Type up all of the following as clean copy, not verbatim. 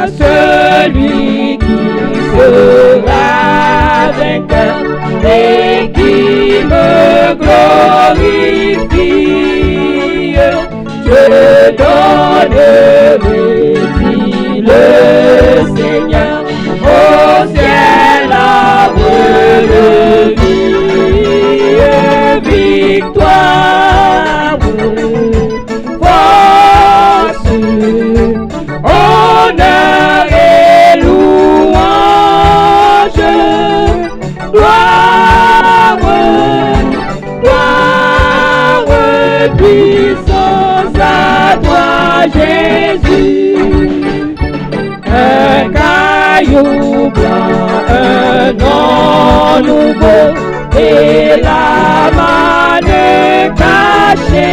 celui qui sera vainqueur et qui me glorifie. Je donnerai, dit le Seigneur, au ciel l'arbre de vie, victoire, force, honneur et louange, gloire, puissance à toi, Jésus. Un caillou blanc, un nom nouveau et la manne cachée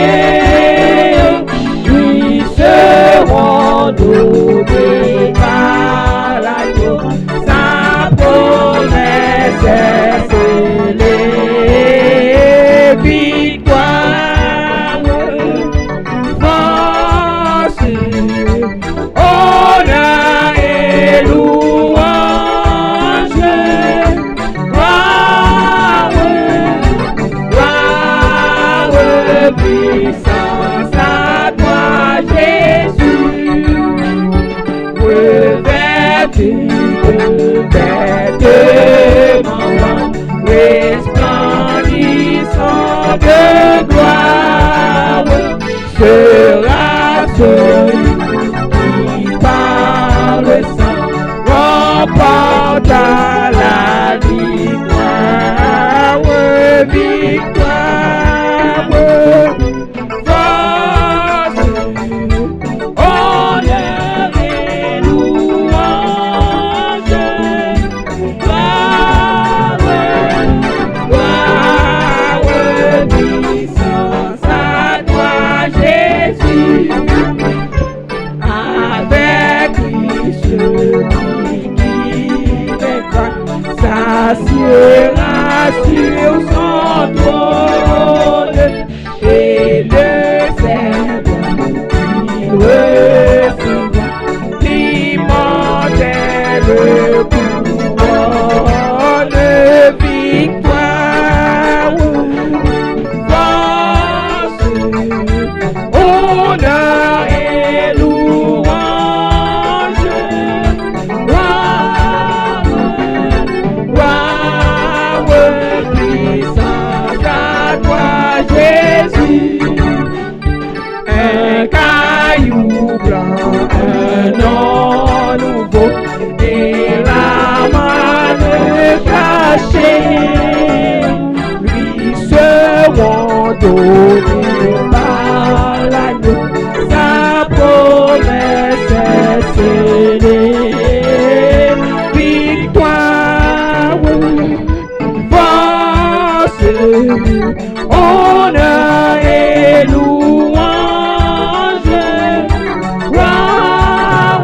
lui seront donnés par l'agneau. Sa promesse est scellée, victoire, force, honneur et louange, gloire, puissance à toi, Jésus. Revêtement, resplendissant de gloire, sera celui qui par le sang remporta la victoire, victoire, force, honneur et louange, gloire, puissance à toi, Jésus. Avec lui, celui qui vaincra s'assiera sur son trône, et le servant qui recevra l'immortelle couronne, victoire, force, honneur et louange, gloire, puissance à toi, Jésus. Un caillou blanc, un nom nouveau et la manne cachée lui seront donnés par l'agneau. Sa promesse est scellée, victoire, force, honneur et louange, gloire,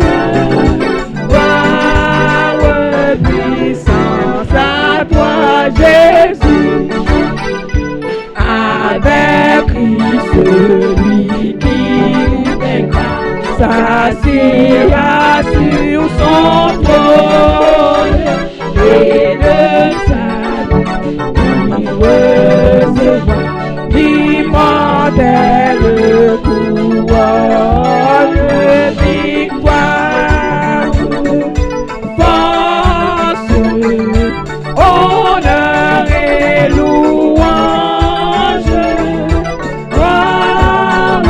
puissance à toi, Jésus. Avec lui, celui qui vaincra s'assiera sur son trône, et de sa vie recevra l'immortelle couronne, victoire, force, honneur et louange, gloire,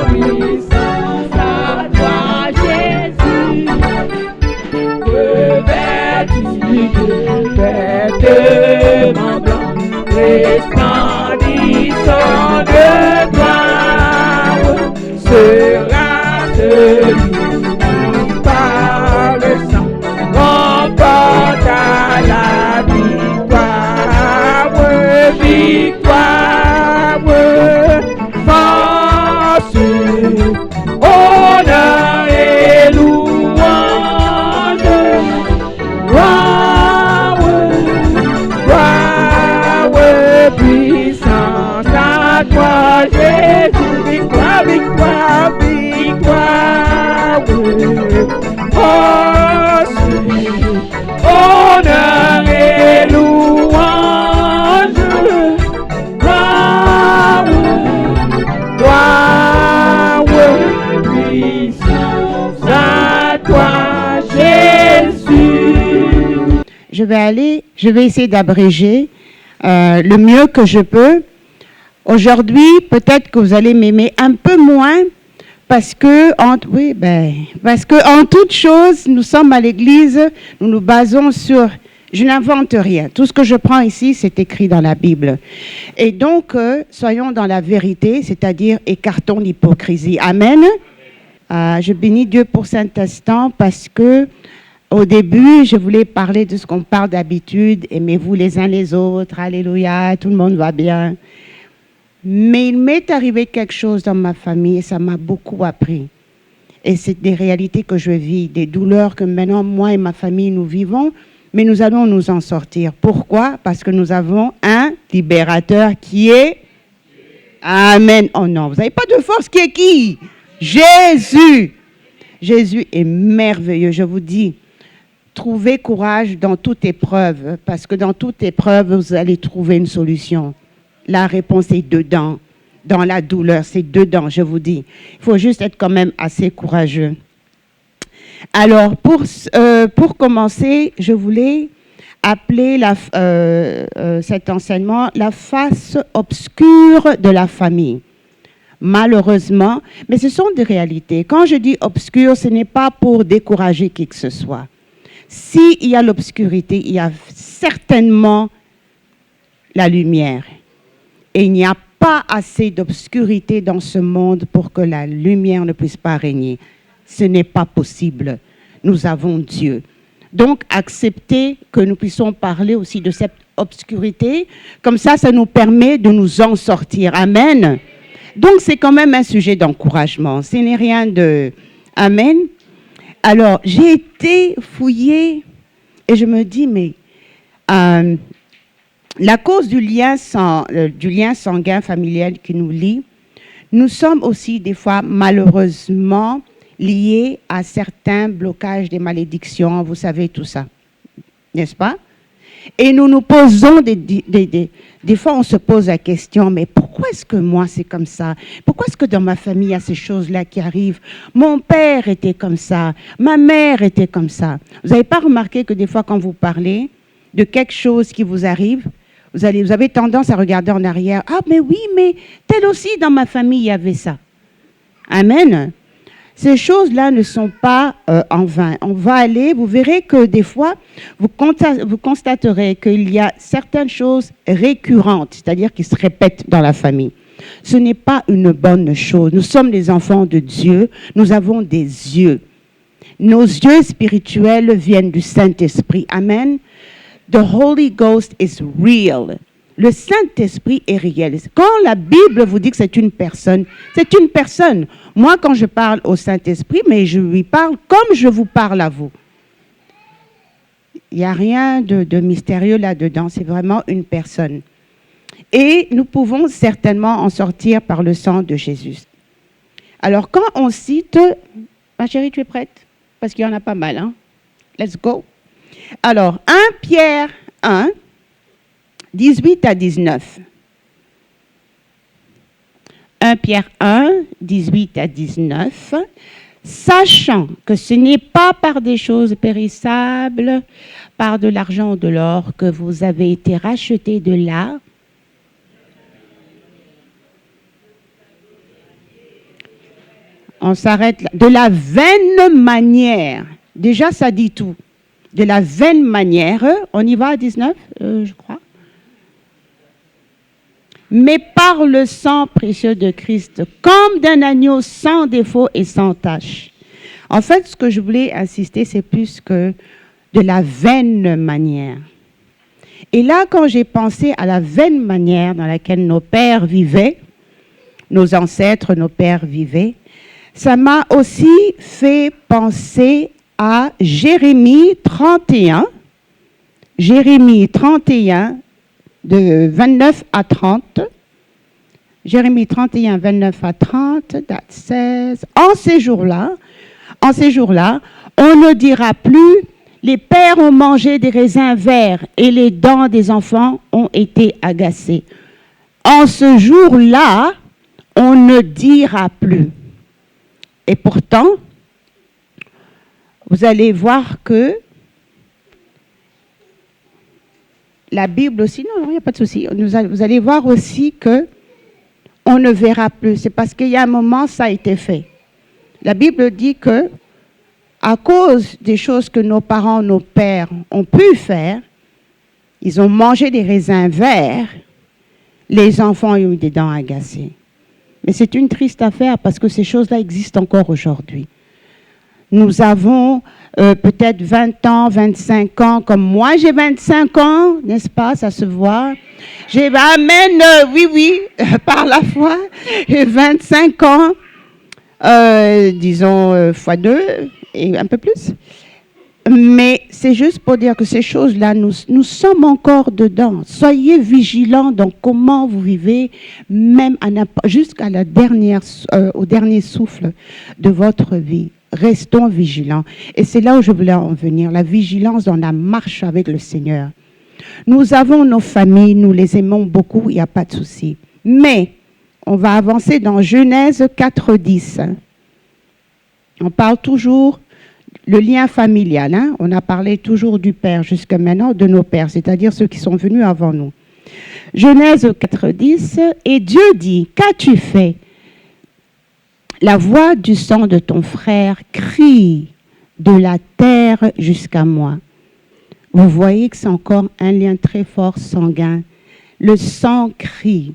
puissance à toi, Jésus. je vais essayer d'abréger le mieux que je peux. Aujourd'hui, peut-être que vous allez m'aimer un peu moins parce que en toute chose, nous sommes à l'église, nous nous basons sur... Je n'invente rien. Tout ce que je prends ici, c'est écrit dans la Bible. Et donc, soyons dans la vérité, c'est-à-dire écartons l'hypocrisie. Amen. Je bénis Dieu pour cet instant parce que au début, je voulais parler de ce qu'on parle d'habitude. Aimez-vous les uns les autres. Alléluia, tout le monde va bien. Mais il m'est arrivé quelque chose dans ma famille et ça m'a beaucoup appris. Et c'est des réalités que je vis, des douleurs que maintenant, moi et ma famille, nous vivons. Mais nous allons nous en sortir. Pourquoi? Parce que nous avons un libérateur qui est... Amen. Oh non, vous n'avez pas de force. Qui est qui? Jésus. Jésus est merveilleux. Je vous dis, trouvez courage dans toute épreuve. Parce que dans toute épreuve, vous allez trouver une solution. La réponse est dedans. Dans la douleur, c'est dedans, je vous dis. Il faut juste être quand même assez courageux. Alors, pour commencer, je voulais appeler cet enseignement la face obscure de la famille. Malheureusement, mais ce sont des réalités. Quand je dis obscure, ce n'est pas pour décourager qui que ce soit. S'il y a l'obscurité, il y a certainement la lumière. Et il n'y a pas assez d'obscurité dans ce monde pour que la lumière ne puisse pas régner. Ce n'est pas possible. Nous avons Dieu. Donc, acceptez que nous puissions parler aussi de cette obscurité. Comme ça nous permet de nous en sortir. Amen. Donc, c'est quand même un sujet d'encouragement. Ce n'est rien de... Amen. Alors, j'ai été fouillée et je me dis, mais la cause du lien sanguin familial qui nous lie, nous sommes aussi des fois malheureusement liés à certains blocages des malédictions, vous savez tout ça, n'est-ce pas? Et nous nous posons, des fois on se pose la question, mais pourquoi est-ce que moi c'est comme ça? Pourquoi est-ce que dans ma famille il y a ces choses-là qui arrivent? Mon père était comme ça, ma mère était comme ça. Vous n'avez pas remarqué que des fois quand vous parlez de quelque chose qui vous arrive, vous avez tendance à regarder en arrière. Ah, mais oui, mais tel aussi dans ma famille, il y avait ça. Amen. Ces choses-là ne sont pas en vain. On va aller, vous verrez que des fois, vous constaterez qu'il y a certaines choses récurrentes, c'est-à-dire qui se répètent dans la famille. Ce n'est pas une bonne chose. Nous sommes des enfants de Dieu. Nous avons des yeux. Nos yeux spirituels viennent du Saint-Esprit. Amen. The Holy Ghost is real. Le Saint-Esprit est réel. Quand la Bible vous dit que c'est une personne, c'est une personne. Moi, quand je parle au Saint-Esprit, mais je lui parle comme je vous parle à vous. Il n'y a rien de mystérieux là-dedans. C'est vraiment une personne. Et nous pouvons certainement en sortir par le sang de Jésus. Alors, quand on cite... Ma chérie, tu es prête? Parce qu'il y en a pas mal. Hein? Let's go. Alors, 1 Pierre 1, 18 à 19. 1 Pierre 1, 18 à 19. Sachant que ce n'est pas par des choses périssables, par de l'argent ou de l'or, que vous avez été rachetés de là. On s'arrête là. De la vaine manière. Déjà, ça dit tout. De la vaine manière, on y va à 19, je crois. Mais par le sang précieux de Christ, comme d'un agneau sans défaut et sans tache. En fait, ce que je voulais insister, c'est plus que de la vaine manière. Et là, quand j'ai pensé à la vaine manière dans laquelle nos pères vivaient, nos ancêtres, nos pères vivaient, ça m'a aussi fait penser à Jérémie 31, de 29 à 30. Jérémie 31, 29 à 30, that says, en ces jours-là, on ne dira plus, les pères ont mangé des raisins verts et les dents des enfants ont été agacées. En ce jour-là, on ne dira plus. Et pourtant, vous allez voir que la Bible aussi, non, il n'y a pas de souci. Vous allez voir aussi que on ne verra plus. C'est parce qu'il y a un moment, ça a été fait. La Bible dit que, à cause des choses que nos parents, nos pères ont pu faire, ils ont mangé des raisins verts, les enfants ont eu des dents agacées. Mais c'est une triste affaire parce que ces choses-là existent encore aujourd'hui. Nous avons peut-être 20 ans, 25 ans, comme moi j'ai 25 ans, n'est-ce pas, ça se voit. J'ai, amen, oui, par la foi, j'ai 25 ans, disons fois 2 et un peu plus. Mais c'est juste pour dire que ces choses-là, nous sommes encore dedans. Soyez vigilants dans comment vous vivez, même jusqu'à la au dernier souffle de votre vie. Restons vigilants. Et c'est là où je voulais en venir, la vigilance dans la marche avec le Seigneur. Nous avons nos familles, nous les aimons beaucoup, il n'y a pas de souci. Mais on va avancer dans Genèse 4:10. On parle toujours le lien familial. Hein? On a parlé toujours du Père jusqu'à maintenant, de nos pères, c'est-à-dire ceux qui sont venus avant nous. Genèse 4:10, et Dieu dit, qu'as-tu fait? La voix du sang de ton frère crie de la terre jusqu'à moi. Vous voyez que c'est encore un lien très fort sanguin. Le sang crie.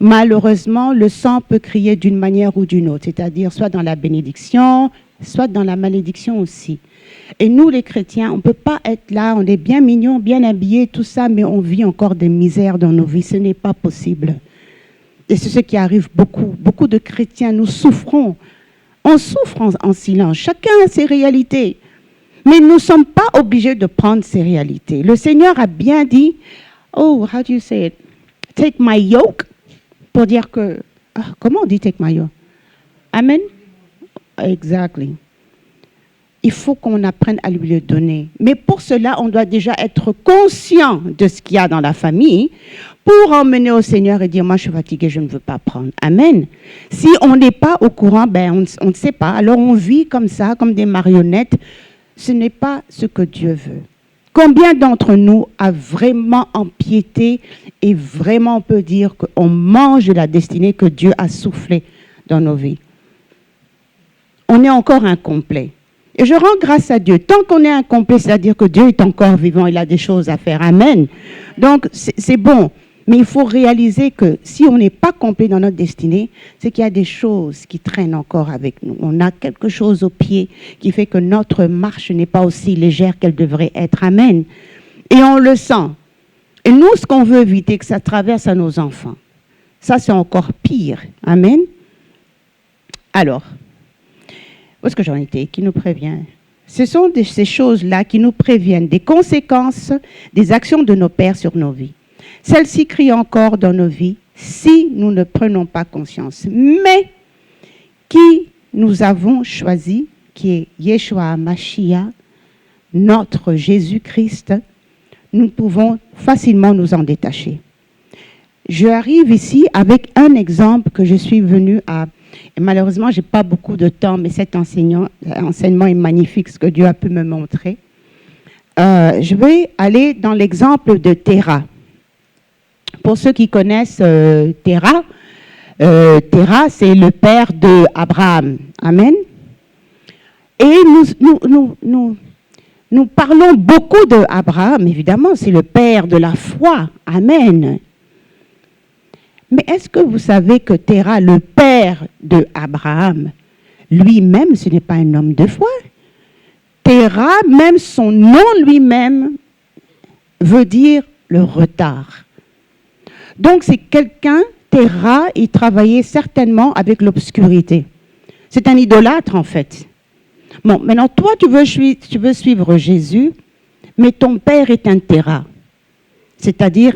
Malheureusement, le sang peut crier d'une manière ou d'une autre, c'est-à-dire soit dans la bénédiction, soit dans la malédiction aussi. Et nous, les chrétiens, on ne peut pas être là, on est bien mignons, bien habillés, tout ça, mais on vit encore des misères dans nos vies. Ce n'est pas possible. Et c'est ce qui arrive beaucoup. Beaucoup de chrétiens, nous souffrons. On souffre en silence. Chacun a ses réalités. Mais nous ne sommes pas obligés de prendre ces réalités. Le Seigneur a bien dit, oh, how do you say it? Take my yoke. Pour dire que, comment on dit take my yoke? Amen? Exactly. Il faut qu'on apprenne à lui le donner. Mais pour cela, on doit déjà être conscient de ce qu'il y a dans la famille pour emmener au Seigneur et dire, moi je suis fatigué, je ne veux pas prendre. Amen. Si on n'est pas au courant, on ne sait pas. Alors on vit comme ça, comme des marionnettes. Ce n'est pas ce que Dieu veut. Combien d'entre nous a vraiment empiété et vraiment on peut dire qu'on mange la destinée que Dieu a soufflée dans nos vies? On est encore incomplet. Et je rends grâce à Dieu. Tant qu'on est incomplet, c'est-à-dire que Dieu est encore vivant, il a des choses à faire. Amen. Donc, c'est bon. Mais il faut réaliser que si on n'est pas complet dans notre destinée, c'est qu'il y a des choses qui traînent encore avec nous. On a quelque chose au pied qui fait que notre marche n'est pas aussi légère qu'elle devrait être. Amen. Et on le sent. Et nous, ce qu'on veut éviter, que ça traverse à nos enfants. Ça, c'est encore pire. Amen. Alors, où est-ce que j'en étais? Qui nous prévient? Ce sont ces choses-là qui nous préviennent des conséquences des actions de nos pères sur nos vies. Celles-ci crient encore dans nos vies si nous ne prenons pas conscience. Mais qui nous avons choisi, qui est Yeshua Mashiach, notre Jésus-Christ, nous pouvons facilement nous en détacher. Je arrive ici avec un exemple que je suis venue à... Et malheureusement, je n'ai pas beaucoup de temps, mais cet enseignement est magnifique, ce que Dieu a pu me montrer. Je vais aller dans l'exemple de Terah. Pour ceux qui connaissent Terah, Terah, c'est le père d'Abraham. Amen. Et nous parlons beaucoup d'Abraham, évidemment, c'est le père de la foi. Amen. Mais est-ce que vous savez que Terah, le père d'Abraham, lui-même, ce n'est pas un homme de foi? Terah, même son nom lui-même, veut dire le retard. Donc c'est quelqu'un, Terah, il travaillait certainement avec l'obscurité. C'est un idolâtre en fait. Bon, maintenant toi tu veux suivre Jésus, mais ton père est un Terah. C'est-à-dire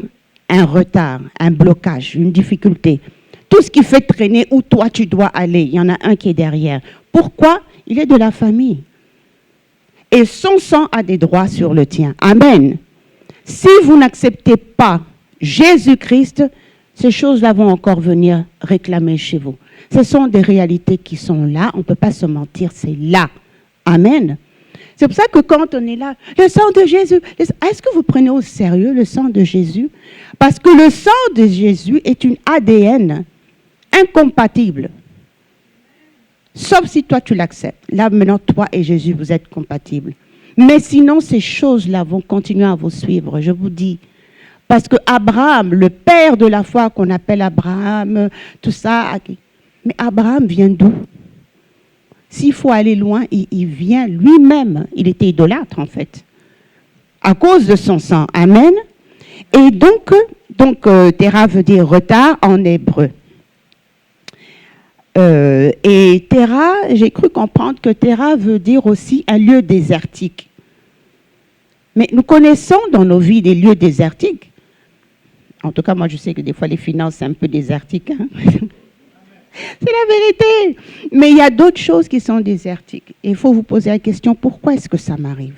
un retard, un blocage, une difficulté. Tout ce qui fait traîner où toi tu dois aller, il y en a un qui est derrière. Pourquoi? Il est de la famille. Et son sang a des droits sur le tien. Amen. Si vous n'acceptez pas Jésus-Christ, ces choses-là vont encore venir réclamer chez vous. Ce sont des réalités qui sont là, on ne peut pas se mentir, c'est là. Amen. C'est pour ça que quand on est là, le sang de Jésus, est-ce que vous prenez au sérieux le sang de Jésus? Parce que le sang de Jésus est une ADN incompatible. Sauf si toi tu l'acceptes. Là maintenant, toi et Jésus, vous êtes compatibles. Mais sinon, ces choses-là vont continuer à vous suivre, je vous dis. Parce que Abraham, le père de la foi qu'on appelle Abraham, tout ça, mais Abraham vient d'où? S'il faut aller loin, il vient lui-même. Il était idolâtre, en fait, à cause de son sang. Amen. Et donc Terah veut dire retard en hébreu. Et Terah, j'ai cru comprendre que Terah veut dire aussi un lieu désertique. Mais nous connaissons dans nos vies des lieux désertiques. En tout cas, moi, je sais que des fois, les finances, c'est un peu désertique. Hein? C'est la vérité. Mais il y a d'autres choses qui sont désertiques. Et il faut vous poser la question, pourquoi est-ce que ça m'arrive?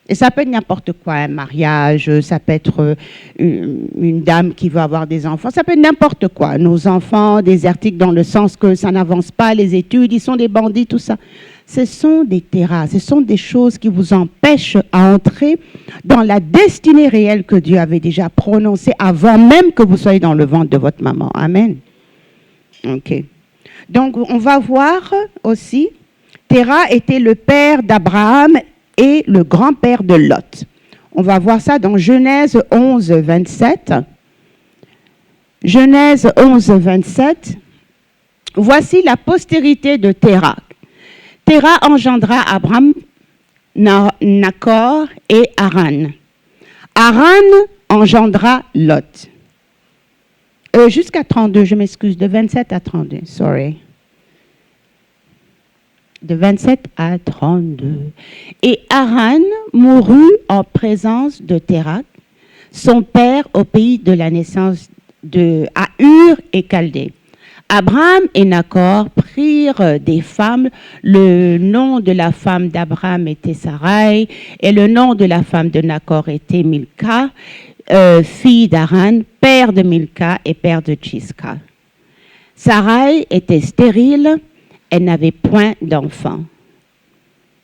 Et ça peut être n'importe quoi, un mariage, ça peut être une dame qui veut avoir des enfants, ça peut être n'importe quoi. Nos enfants désertiques dans le sens que ça n'avance pas, les études, ils sont des bandits, tout ça. Ce sont des terrasses, ce sont des choses qui vous empêchent à entrer dans la destinée réelle que Dieu avait déjà prononcée avant même que vous soyez dans le ventre de votre maman. Amen. Ok. Donc, on va voir aussi, Terah était le père d'Abraham et le grand-père de Lot. On va voir ça dans Genèse 11, 27. Genèse 11, 27. Voici la postérité de Terah. Terah engendra Abraham, Nacor et Haran. Haran engendra Lot. Jusqu'à 32, je m'excuse, de 27 à 32, sorry. De 27 à 32. Et Haran mourut en présence de Terah, son père, au pays de la naissance à Ur et Chaldée. Abraham et Nacor prirent des femmes. Le nom de la femme d'Abraham était Sarai et le nom de la femme de Nacor était Milka, fille d'Haran, père de Milka et père de Tchiska. Sarai était stérile, elle n'avait point d'enfant.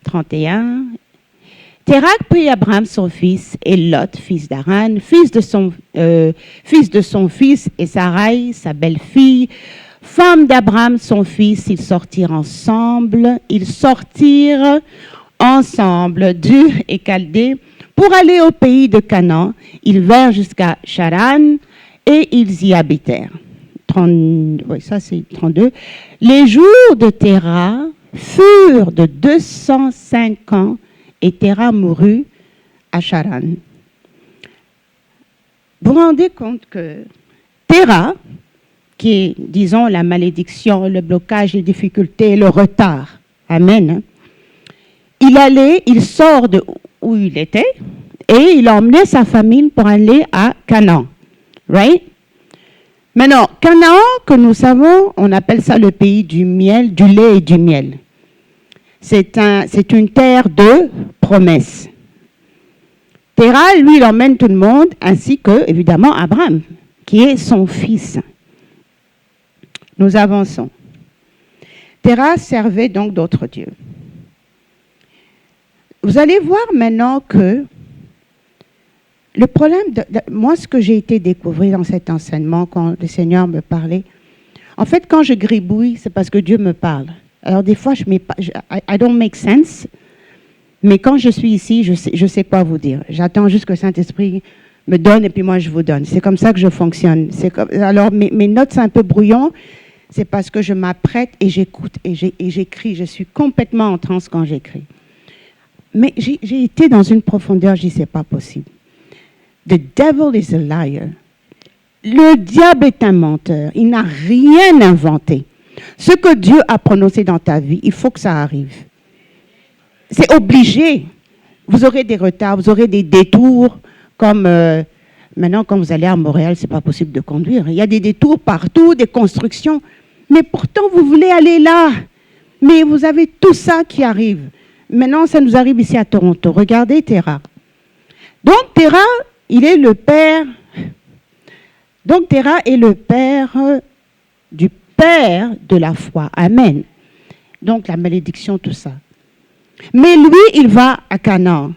31. Terah prit Abraham son fils et Lot, fils d'Haran, fils de son fils et Sarai, sa belle-fille, femme d'Abraham son fils. Ils sortirent ensemble d'Ur et Chaldée pour aller au pays de Canaan. Ils vinrent jusqu'à Charan et ils y habitèrent. 32. Les jours de Terah furent de 205 ans et Terah mourut à Charan. Vous vous rendez compte que Terah, qui est, disons, la malédiction, le blocage, les difficultés, le retard, amen, il sort de où il était et il emmenait sa famille pour aller à Canaan, right? Maintenant, Canaan, que nous savons, on appelle ça le pays du miel, du lait et du miel. C'est une terre de promesses. Terah, lui, il emmène tout le monde, ainsi que, évidemment, Abraham, qui est son fils. Nous avançons. Terah servait donc d'autres dieux. Vous allez voir maintenant que le problème, moi, ce que j'ai été découvrir dans cet enseignement, quand le Seigneur me parlait, en fait, quand je gribouille, c'est parce que Dieu me parle. Alors, des fois, I don't make sense, mais quand je suis ici, je sais quoi vous dire. J'attends juste que le Saint-Esprit me donne et puis moi, je vous donne. C'est comme ça que je fonctionne. Alors, mes notes, c'est un peu brouillon, c'est parce que je m'apprête et j'écoute et j'écris. Je suis complètement en transe quand j'écris. Mais j'ai été dans une profondeur, je dis, c'est pas possible. The devil is a liar. Le diable est un menteur. Il n'a rien inventé. Ce que Dieu a prononcé dans ta vie, il faut que ça arrive. C'est obligé. Vous aurez des retards, vous aurez des détours. Comme maintenant, quand vous allez à Montréal, c'est pas possible de conduire. Il y a des détours partout, des constructions. Mais pourtant, vous voulez aller là. Mais vous avez tout ça qui arrive. Maintenant, ça nous arrive ici à Toronto. Regardez Terah. Donc, Terah, il est le père. Donc, Terah est le père du père de la foi. Amen. Donc, la malédiction, tout ça. Mais lui, il va à Canaan.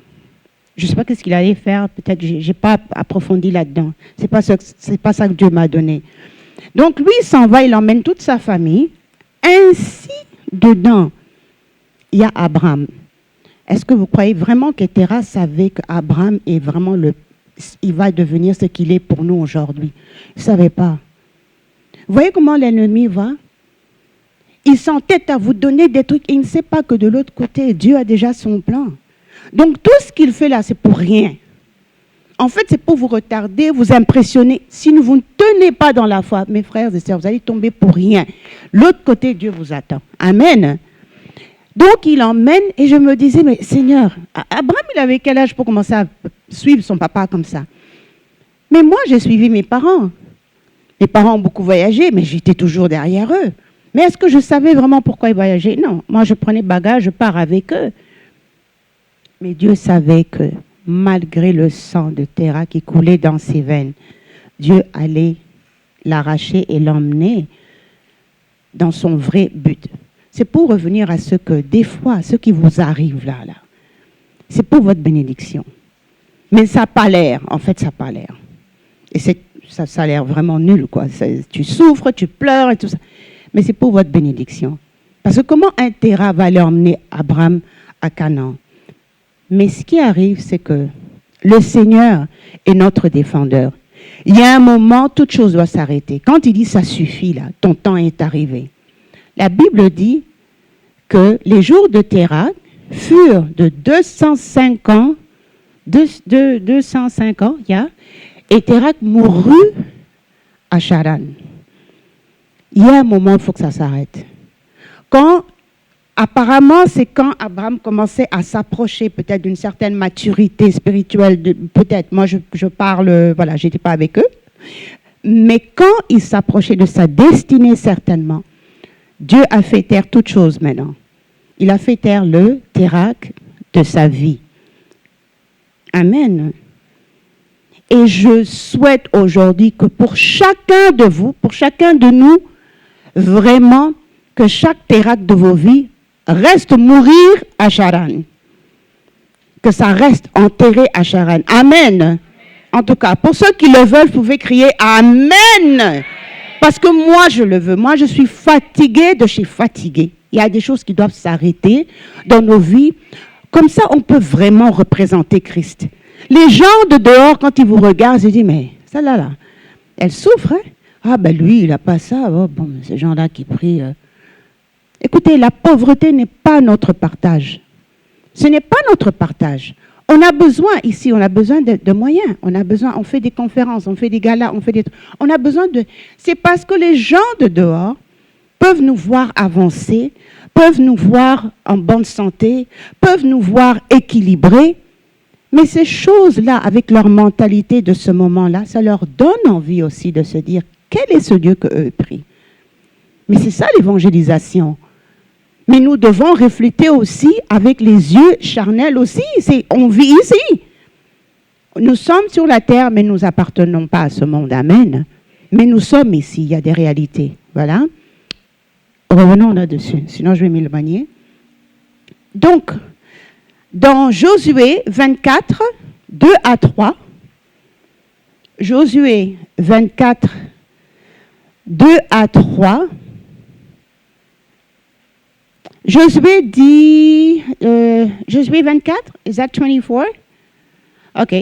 Je ne sais pas ce qu'il allait faire, peut-être je n'ai pas approfondi là-dedans. Ce n'est pas ça que Dieu m'a donné. Donc lui, il s'en va, il emmène toute sa famille. Ainsi, dedans, il y a Abraham. Est-ce que vous croyez vraiment que Terah savait qu'Abraham est vraiment il va devenir ce qu'il est pour nous aujourd'hui? Il ne savait pas. Vous voyez comment l'ennemi va? Il s'entête à vous donner des trucs et il ne sait pas que de l'autre côté, Dieu a déjà son plan. Donc tout ce qu'il fait là, c'est pour rien. En fait, c'est pour vous retarder, vous impressionner. Si vous ne tenez pas dans la foi, mes frères et sœurs, vous allez tomber pour rien. L'autre côté, Dieu vous attend. Amen. Donc il emmène et je me disais, mais Seigneur, Abraham, il avait quel âge pour commencer à suivre son papa comme ça? Mais moi, j'ai suivi mes parents. Mes parents ont beaucoup voyagé, mais j'étais toujours derrière eux. Mais est-ce que je savais vraiment pourquoi ils voyageaient? Non, moi je prenais bagage, je pars avec eux. Mais Dieu savait que malgré le sang de Terah qui coulait dans ses veines, Dieu allait l'arracher et l'emmener dans son vrai but. C'est pour revenir à ce que, des fois, ce qui vous arrive là, c'est pour votre bénédiction. Mais ça n'a pas l'air, en fait, ça n'a pas l'air. Et ça a l'air vraiment nul, quoi. Tu souffres, tu pleures et tout ça. Mais c'est pour votre bénédiction. Parce que comment un Terah va aller emmener Abraham à Canaan? Mais ce qui arrive, c'est que le Seigneur est notre défendeur. Il y a un moment, toute chose doit s'arrêter. Quand il dit ça suffit, là, ton temps est arrivé. La Bible dit que les jours de Terah furent de 205 ans, 205 ans, et Terah mourut à Charan. Il y a un moment, il faut que ça s'arrête. Apparemment, c'est quand Abraham commençait à s'approcher peut-être d'une certaine maturité spirituelle, peut-être, moi je parle, voilà, je n'étais pas avec eux, mais quand il s'approchait de sa destinée certainement, Dieu a fait taire toute chose maintenant. Il a fait taire le Terah de sa vie. Amen. Et je souhaite aujourd'hui que pour chacun de vous, pour chacun de nous, vraiment que chaque Terah de vos vies reste mourir à Charan. Que ça reste enterré à Charan. Amen. En tout cas, pour ceux qui le veulent, vous pouvez crier Amen. Parce que moi, je le veux. Moi, je suis fatiguée de chez fatiguée. Il y a des choses qui doivent s'arrêter dans nos vies. Comme ça, on peut vraiment représenter Christ. Les gens de dehors, quand ils vous regardent, ils disent, mais ça là, elle souffre, hein? Ah ben lui, il n'a pas ça. Oh, bon, ces gens-là qui prient. Écoutez, la pauvreté n'est pas notre partage. Ce n'est pas notre partage. On a besoin ici, on a besoin de moyens. On fait des conférences, on fait des galas, on a besoin de... C'est parce que les gens de dehors peuvent nous voir avancer, peuvent nous voir en bonne santé, peuvent nous voir équilibrés. Mais ces choses-là, avec leur mentalité de ce moment-là, ça leur donne envie aussi de se dire, quel est ce Dieu qu'eux prient? Mais c'est ça l'évangélisation. Mais nous devons refléter aussi avec les yeux charnels aussi. On vit ici. Nous sommes sur la terre, mais nous n'appartenons pas à ce monde. Amen. Mais nous sommes ici. Il y a des réalités. Voilà. Revenons là-dessus. Sinon, je vais m'éloigner. Donc, dans Josué 24, 2 à 3, Josué 24, 2 à 3, Josué dit, Josué 24, is that 24? Ok.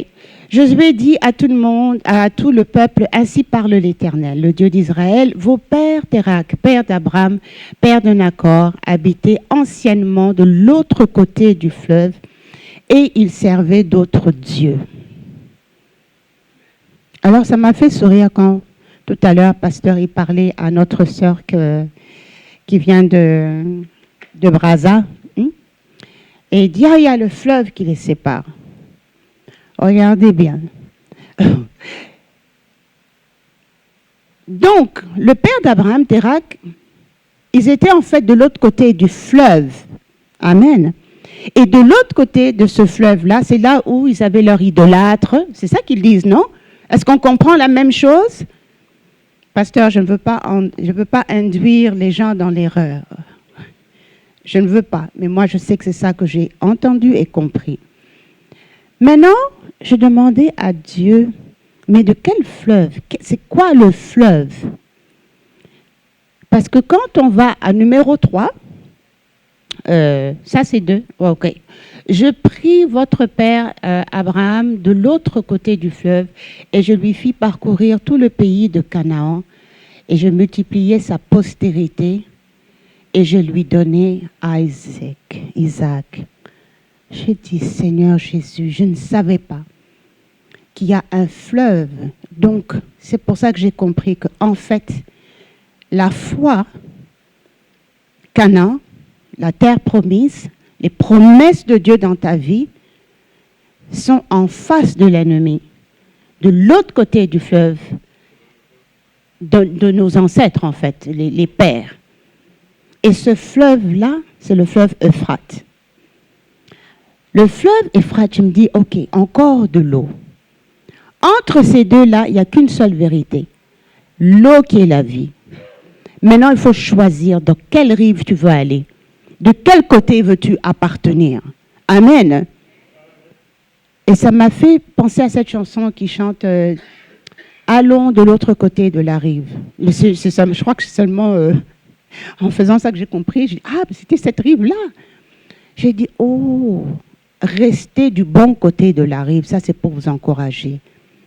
Josué dit à tout le monde, à tout le peuple, ainsi parle l'Éternel, le Dieu d'Israël, vos pères Terah, père d'Abraham, père de Nacor, habitaient anciennement de l'autre côté du fleuve, et ils servaient d'autres dieux. Alors ça m'a fait sourire quand tout à l'heure, pasteur, il parlait à notre sœur qui vient de Brazza, et il dit, ah, il y a le fleuve qui les sépare. Regardez bien. Donc, le père d'Abraham, Terah, ils étaient en fait de l'autre côté du fleuve. Amen. Et de l'autre côté de ce fleuve-là, c'est là où ils avaient leur idolâtre. C'est ça qu'ils disent, non? Est-ce qu'on comprend la même chose? Pasteur, je ne veux pas induire les gens dans l'erreur. Je ne veux pas, mais moi je sais que c'est ça que j'ai entendu et compris. Maintenant, je demandais à Dieu, mais de quel fleuve? C'est quoi le fleuve? Parce que quand on va à numéro 3, ça c'est 2, ok. Je prie votre père Abraham de l'autre côté du fleuve et je lui fis parcourir tout le pays de Canaan et je multipliai sa postérité et je lui donnai Isaac. J'ai dit, Seigneur Jésus, je ne savais pas qu'il y a un fleuve. Donc, c'est pour ça que j'ai compris qu'en fait, la foi, Canaan, la terre promise, les promesses de Dieu dans ta vie sont en face de l'ennemi, de l'autre côté du fleuve, de nos ancêtres en fait, les pères. Et ce fleuve-là, c'est le fleuve Euphrate. Le fleuve Euphrate, je me dis, ok, encore de l'eau. Entre ces deux-là, il n'y a qu'une seule vérité. L'eau qui est la vie. Maintenant, il faut choisir dans quelle rive tu veux aller. De quel côté veux-tu appartenir? Amen. Et ça m'a fait penser à cette chanson qui chante Allons de l'autre côté de la rive. Je crois que c'est seulement en faisant ça que j'ai compris. J'ai dit, ah, c'était cette rive-là. J'ai dit, oh, restez du bon côté de la rive. Ça, c'est pour vous encourager.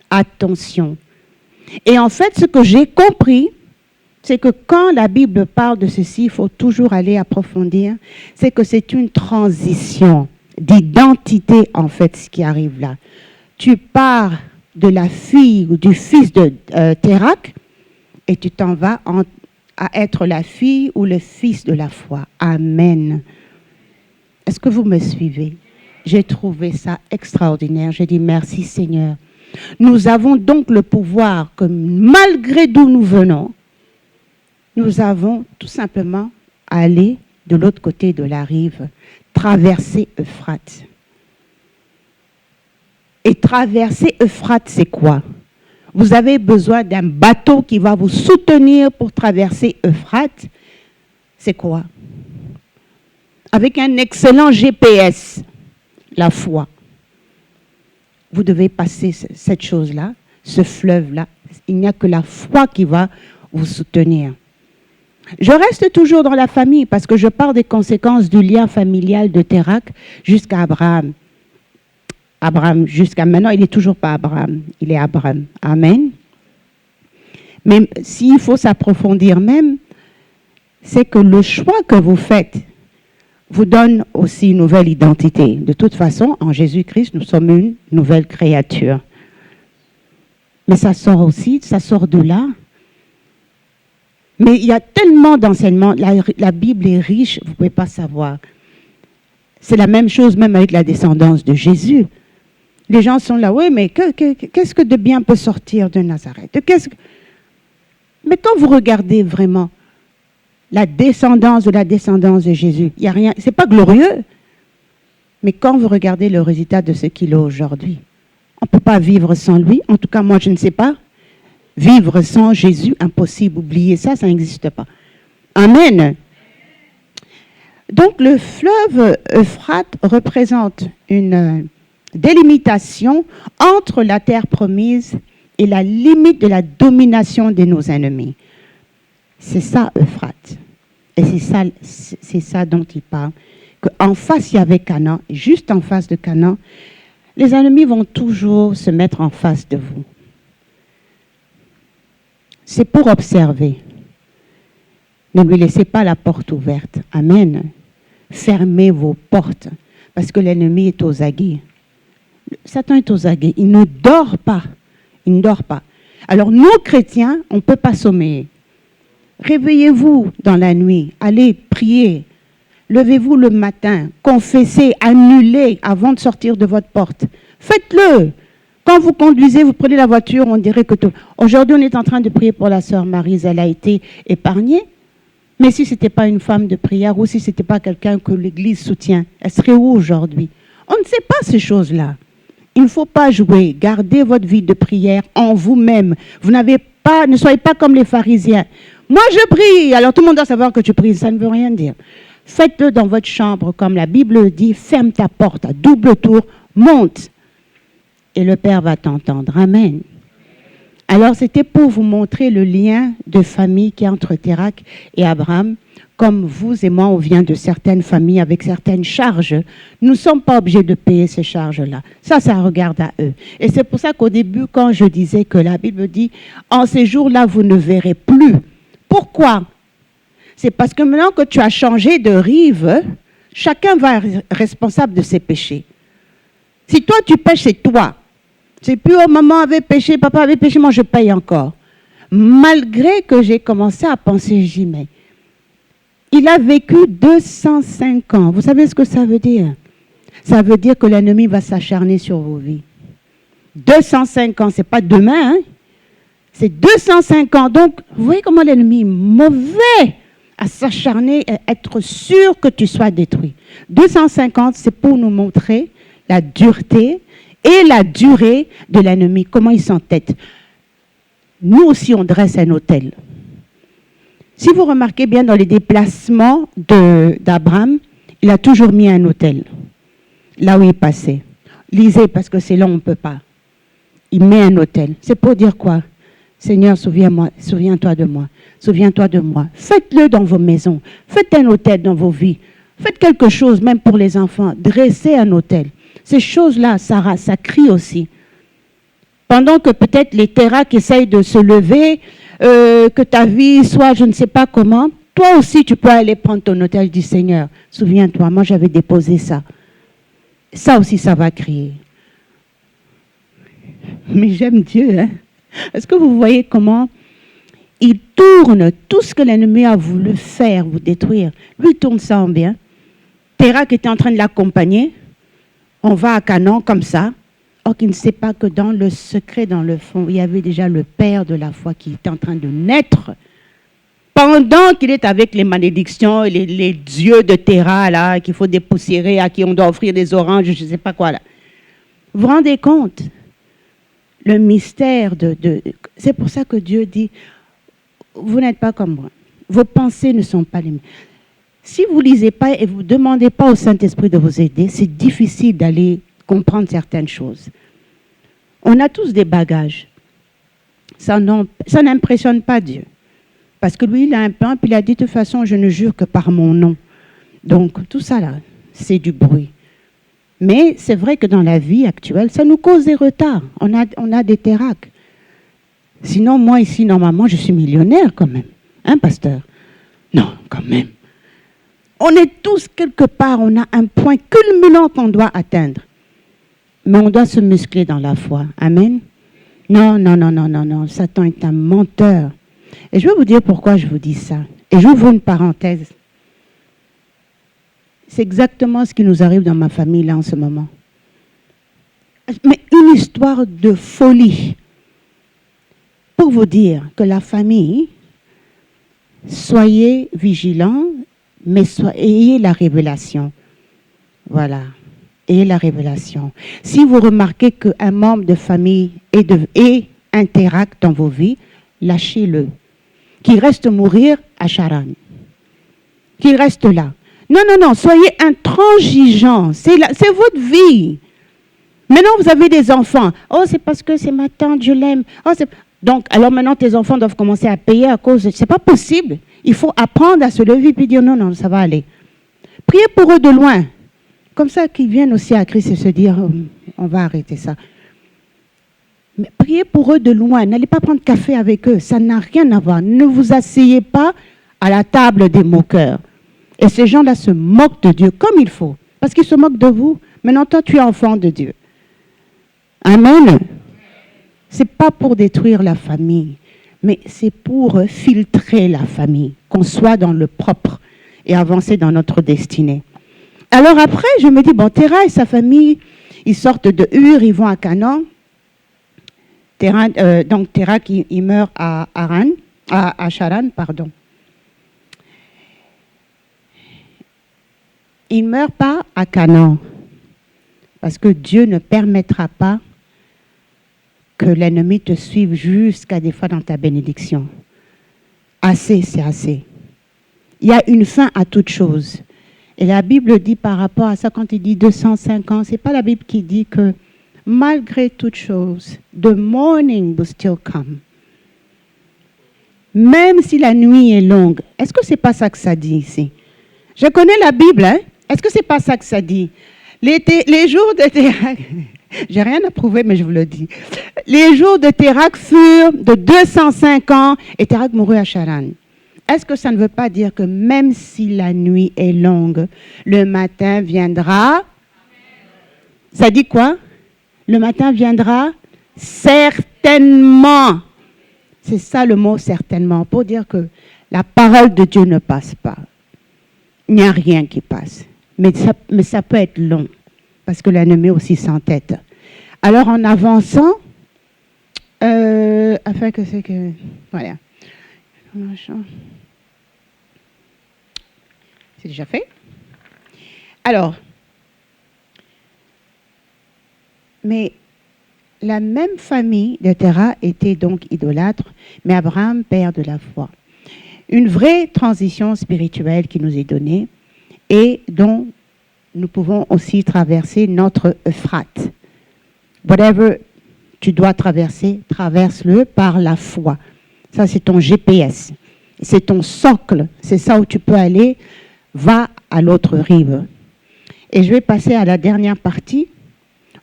Attention. Et en fait, ce que j'ai compris, c'est que quand la Bible parle de ceci, il faut toujours aller approfondir, c'est que c'est une transition d'identité, en fait, ce qui arrive là. Tu pars de la fille ou du fils de Térak et tu t'en vas à être la fille ou le fils de la foi. Amen. Est-ce que vous me suivez? J'ai trouvé ça extraordinaire. J'ai dit merci Seigneur. Nous avons donc le pouvoir que malgré d'où nous venons, nous avons tout simplement à aller de l'autre côté de la rive, traverser Euphrate. Et traverser Euphrate, c'est quoi? Vous avez besoin d'un bateau qui va vous soutenir pour traverser Euphrate. C'est quoi? Avec un excellent GPS, la foi. Vous devez passer cette chose-là, ce fleuve-là. Il n'y a que la foi qui va vous soutenir. Je reste toujours dans la famille parce que je parle des conséquences du lien familial de Térak jusqu'à Abraham. Abraham, jusqu'à maintenant, il n'est toujours pas Abraham, il est Abraham. Amen. Mais s'il faut s'approfondir même, c'est que le choix que vous faites vous donne aussi une nouvelle identité. De toute façon, en Jésus-Christ, nous sommes une nouvelle créature. Mais ça sort aussi, ça sort de là. Mais il y a tellement d'enseignements, la Bible est riche, vous ne pouvez pas savoir. C'est la même chose même avec la descendance de Jésus. Les gens sont là, oui, mais qu'est-ce que de bien peut sortir de Nazareth? Mais quand vous regardez vraiment la descendance de Jésus, il n'y a rien, c'est pas glorieux. Mais quand vous regardez le résultat de ce qu'il est aujourd'hui, on ne peut pas vivre sans lui. En tout cas, moi, je ne sais pas. Vivre sans Jésus, impossible. Oubliez ça, ça n'existe pas. Amen. Donc, le fleuve Euphrate représente une délimitation entre la terre promise et la limite de la domination de nos ennemis. C'est ça, Euphrate. Et c'est ça dont il parle. Qu'en face, il y avait Canaan, juste en face de Canaan, les ennemis vont toujours se mettre en face de vous. C'est pour observer. Ne lui laissez pas la porte ouverte. Amen. Fermez vos portes, parce que l'ennemi est aux aguets. Satan est aux aguets. Il ne dort pas. Il ne dort pas. Alors, nous, chrétiens, on ne peut pas sommeiller. Réveillez-vous dans la nuit. Allez prier. Levez-vous le matin. Confessez, annulez avant de sortir de votre porte. Faites-le. Quand vous conduisez, vous prenez la voiture, on dirait que tout... Aujourd'hui, on est en train de prier pour la sœur Maryse. Elle a été épargnée. Mais si ce n'était pas une femme de prière ou si ce n'était pas quelqu'un que l'Église soutient, elle serait où aujourd'hui? On ne sait pas ces choses-là. Il ne faut pas jouer. Gardez votre vie de prière en vous-même. Ne soyez pas comme les pharisiens. Moi, je prie. Alors, tout le monde doit savoir que tu pries. Ça ne veut rien dire. Faites-le dans votre chambre, comme la Bible dit, ferme ta porte à double tour, monte. Et le Père va t'entendre. Amen. Alors, c'était pour vous montrer le lien de famille qui est entre Térak et Abraham. Comme vous et moi, on vient de certaines familles avec certaines charges. Nous ne sommes pas obligés de payer ces charges-là. Ça regarde à eux. Et c'est pour ça qu'au début, quand je disais que la Bible dit « En ces jours-là, vous ne verrez plus ». Pourquoi? C'est parce que maintenant que tu as changé de rive, chacun va être responsable de ses péchés. Si toi, tu pêches, c'est toi. C'est plus « Oh, maman avait péché, papa avait péché, moi je paye encore ». Malgré que j'ai commencé à penser, j'y mets. Il a vécu 205 ans. Vous savez ce que ça veut dire? Ça veut dire que l'ennemi va s'acharner sur vos vies. 205 ans, ce n'est pas demain, hein? C'est 205 ans. Donc, vous voyez comment l'ennemi est mauvais à s'acharner et être sûr que tu sois détruit. 250, c'est pour nous montrer la dureté et la durée de l'ennemi, comment il s'entête. Nous aussi, on dresse un autel. Si vous remarquez bien dans les déplacements d'Abraham, il a toujours mis un autel, là où il passait. Lisez, parce que c'est là où on ne peut pas. Il met un autel. C'est pour dire quoi? Seigneur, souviens-toi de moi. Souviens-toi de moi. Faites-le dans vos maisons. Faites un autel dans vos vies. Faites quelque chose, même pour les enfants. Dressez un autel. Ces choses-là, ça crie aussi. Pendant que peut-être les Térak essayent de se lever, que ta vie soit je ne sais pas comment, toi aussi tu peux aller prendre ton autel du Seigneur. Souviens-toi, moi j'avais déposé ça. Ça aussi, ça va crier. Mais j'aime Dieu, hein? Est-ce que vous voyez comment il tourne tout ce que l'ennemi a voulu faire, vous détruire? Lui, il tourne ça en bien. Térak était en train de l'accompagner. On va à Canaan comme ça. Or qu'il ne sait pas que dans le secret, dans le fond, il y avait déjà le père de la foi qui était en train de naître. Pendant qu'il est avec les malédictions, les dieux de Téra, là, qu'il faut dépoussiérer, à qui on doit offrir des oranges, je ne sais pas quoi, là. Vous vous rendez compte? Le mystère c'est pour ça que Dieu dit, vous n'êtes pas comme moi. Vos pensées ne sont pas les mêmes. Si vous ne lisez pas et vous ne demandez pas au Saint-Esprit de vous aider, c'est difficile d'aller comprendre certaines choses. On a tous des bagages. Ça n'impressionne pas Dieu. Parce que lui, il a un plan, puis il a dit, de toute façon, je ne jure que par mon nom. Donc, tout ça là, c'est du bruit. Mais c'est vrai que dans la vie actuelle, ça nous cause des retards. On a des Térak. Sinon, moi ici, normalement, je suis millionnaire quand même. Hein, pasteur? Non, quand même. On est tous quelque part, on a un point culminant qu'on doit atteindre. Mais on doit se muscler dans la foi. Amen? Non, non, non, non, non, non. Satan est un menteur. Et je vais vous dire pourquoi je vous dis ça. Et j'ouvre une parenthèse. C'est exactement ce qui nous arrive dans ma famille là en ce moment. Mais une histoire de folie. Pour vous dire que la famille, soyez vigilants, mais ayez la révélation. Voilà. Ayez la révélation. Si vous remarquez qu'un membre de famille est un Térak dans vos vies, lâchez-le. Qu'il reste mourir à Charan. Qu'il reste là. Non, non, non, soyez intransigeants. C'est votre vie. Maintenant, vous avez des enfants. Oh, c'est parce que c'est ma tante, je l'aime. Oh, donc, alors maintenant, tes enfants doivent commencer à payer à cause de... C'est pas possible. Il faut apprendre à se lever et dire non, non, ça va aller. Priez pour eux de loin. Comme ça, qu'ils viennent aussi à Christ et se dire, on va arrêter ça. Mais priez pour eux de loin. N'allez pas prendre café avec eux. Ça n'a rien à voir. Ne vous asseyez pas à la table des moqueurs. Et ces gens-là se moquent de Dieu comme il faut. Parce qu'ils se moquent de vous. Maintenant, toi, tu es enfant de Dieu. Amen. Ce n'est pas pour détruire la famille, mais c'est pour filtrer la famille, qu'on soit dans le propre et avancer dans notre destinée. Alors après, je me dis, bon, Téra et sa famille, ils sortent de Ur, ils vont à Canaan. Donc Téra qui meurt à Charan, pardon. Il ne meurt pas à Canaan, parce que Dieu ne permettra pas que l'ennemi te suive jusqu'à des fois dans ta bénédiction. Assez, c'est assez. Il y a une fin à toute chose. Et la Bible dit par rapport à ça, quand il dit 205 ans, ce n'est pas la Bible qui dit que malgré toutes choses, the morning will still come. Même si la nuit est longue. Est-ce que ce n'est pas ça que ça dit ici? Je connais la Bible, hein? Est-ce que ce n'est pas ça que ça dit? Les jours de Térak, j'ai rien à prouver, mais je vous le dis. Les jours de Térak furent de 205 ans et Térak mourut à Charan. Est-ce que ça ne veut pas dire que même si la nuit est longue, le matin viendra? Ça dit quoi? Le matin viendra certainement. C'est ça le mot certainement, pour dire que la parole de Dieu ne passe pas. Il n'y a rien qui passe. Mais ça peut être long, parce que l'ennemi aussi s'entête. Alors en avançant, afin que c'est que... Voilà. C'est déjà fait. Alors, mais la même famille de Terah était donc idolâtre, mais Abraham, père de la foi. Une vraie transition spirituelle qui nous est donnée et dont nous pouvons aussi traverser notre Euphrate. Whatever tu dois traverser, traverse-le par la foi. Ça, c'est ton GPS. C'est ton socle. C'est ça où tu peux aller. Va à l'autre rive. Et je vais passer à la dernière partie.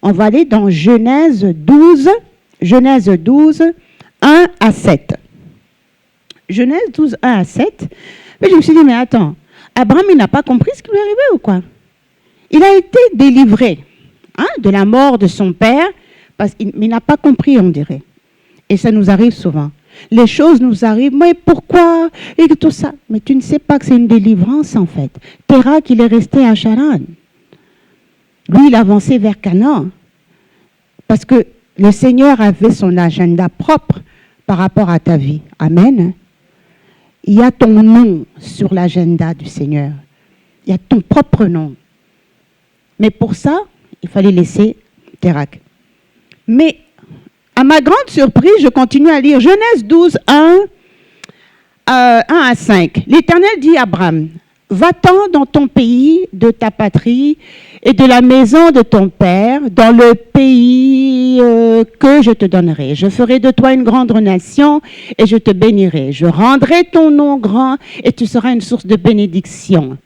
On va aller dans Genèse 12, 1 à 7. Genèse 12, 1 à 7. Mais je me suis dit, mais attends, Abraham, il n'a pas compris ce qui lui est arrivé ou quoi? Il a été délivré de la mort de son père, mais il n'a pas compris, on dirait. Et ça nous arrive souvent. Les choses nous arrivent, mais pourquoi? Et tout ça. Mais tu ne sais pas que c'est une délivrance, en fait. Térak, il est resté à Charan. Lui, il avançait vers Canaan. Parce que le Seigneur avait son agenda propre par rapport à ta vie. Amen. Il y a ton nom sur l'agenda du Seigneur. Il y a ton propre nom. Mais pour ça, il fallait laisser Térak. Mais à ma grande surprise, je continue à lire Genèse 12, 1 à 5. L'Éternel dit à Abraham, « Va-t'en dans ton pays, de ta patrie et de la maison de ton père, dans le pays que je te donnerai. Je ferai de toi une grande nation et je te bénirai. Je rendrai ton nom grand et tu seras une source de bénédiction.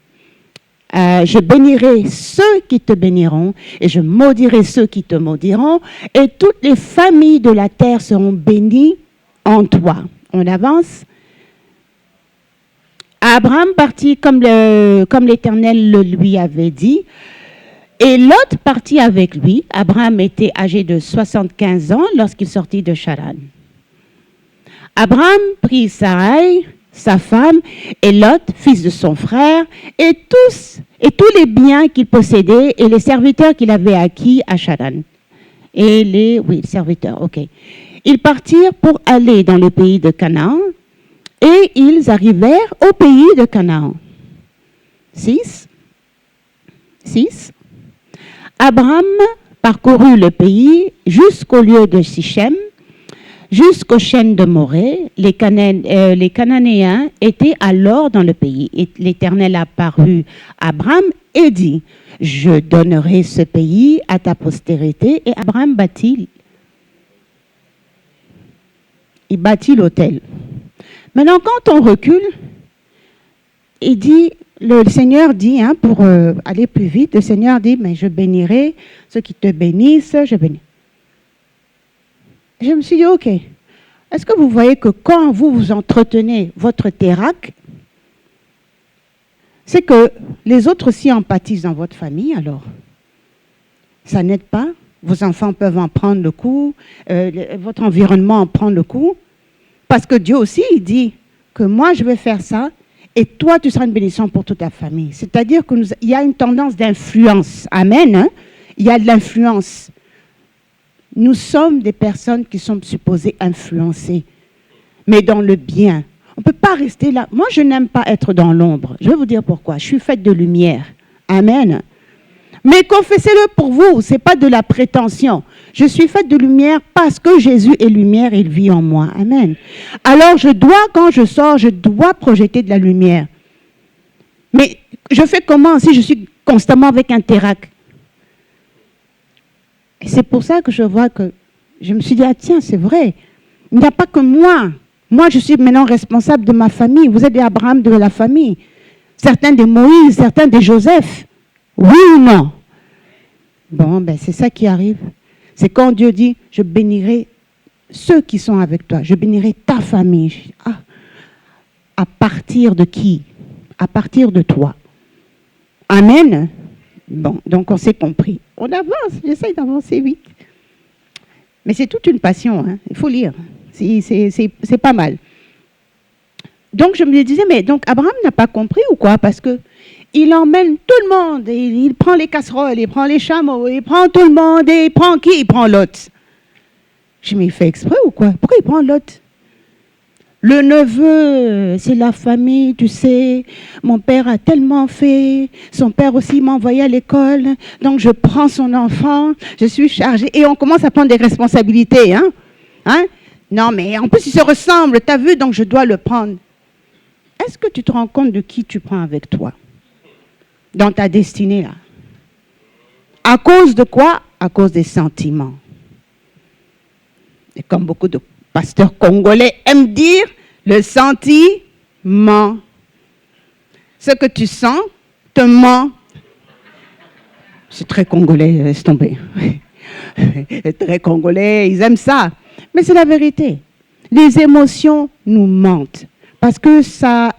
Je bénirai ceux qui te béniront et je maudirai ceux qui te maudiront et toutes les familles de la terre seront bénies en toi. » On avance. Abraham partit comme l'Éternel le lui avait dit. Et Lot partit avec lui. Abraham était âgé de 75 ans lorsqu'il sortit de Charan. Abraham prit Sarai, sa femme, et Lot, fils de son frère, et tous les biens qu'il possédait et les serviteurs qu'il avait acquis à Charan. Serviteurs, ok. Ils partirent pour aller dans le pays de Canaan, et ils arrivèrent au pays de Canaan. 6. Abraham parcourut le pays jusqu'au lieu de Sichem, jusqu'aux chênes de Morée. Les Cananéens étaient alors dans le pays. Et l'Éternel apparut à Abraham et dit, « Je donnerai ce pays à ta postérité. » Et Abraham bâtit l'autel. Maintenant, quand on recule, le Seigneur dit, pour aller plus vite, le Seigneur dit, mais je bénirai ceux qui te bénissent, je bénis. Je me suis dit, ok, est-ce que vous voyez que quand vous entretenez votre Térak, c'est que les autres aussi en pâtissent dans votre famille, alors ça n'aide pas. Vos enfants peuvent en prendre le coup, votre environnement en prend le coup. Parce que Dieu aussi, il dit que moi, je vais faire ça et toi, tu seras une bénédiction pour toute ta famille. C'est-à-dire qu'il y a une tendance d'influence. Amen. Il y a de l'influence. Nous sommes des personnes qui sont supposées influencer, mais dans le bien. On ne peut pas rester là. Moi, je n'aime pas être dans l'ombre. Je vais vous dire pourquoi. Je suis faite de lumière. Amen. Mais confessez-le pour vous, ce n'est pas de la prétention. Je suis faite de lumière parce que Jésus est lumière et il vit en moi. Amen. Alors quand je sors, je dois projeter de la lumière. Mais Je fais comment si je suis constamment avec un terrac? Et c'est pour ça que je vois que je me suis dit, ah tiens, c'est vrai. Il n'y a pas que moi. Moi, je suis maintenant responsable de ma famille. Vous êtes des Abraham de la famille. Certains des Moïse, certains des Joseph. Oui ou non? Bon, ben c'est ça qui arrive. C'est quand Dieu dit, je bénirai ceux qui sont avec toi. Je bénirai ta famille. Je dis, ah, à partir de qui? À partir de toi. Amen. Bon, donc on s'est compris. On avance, j'essaye d'avancer vite. Mais c'est toute une passion, hein. Il faut lire. C'est pas mal. Donc je me disais, mais donc Abraham n'a pas compris ou quoi? Parce que il emmène tout le monde, et il prend les casseroles, il prend les chameaux, il prend tout le monde, et il prend qui? Il prend Lot. Je dis, mais il fait exprès ou quoi? Pourquoi il prend Lot? Le neveu, c'est la famille, tu sais, mon père a tellement fait, son père aussi m'a envoyé à l'école, donc je prends son enfant, je suis chargée, et on commence à prendre des responsabilités, hein? Non, mais en plus, il se ressemble, t'as vu, donc je dois le prendre. Est-ce que tu te rends compte de qui tu prends avec toi? Dans ta destinée, là. À cause de quoi? À cause des sentiments. Et comme beaucoup de pasteurs congolais aiment dire, le sentiment. Ce que tu sens te ment. C'est très congolais, laisse tomber. Très congolais, ils aiment ça. Mais c'est la vérité. Les émotions nous mentent. Parce que ça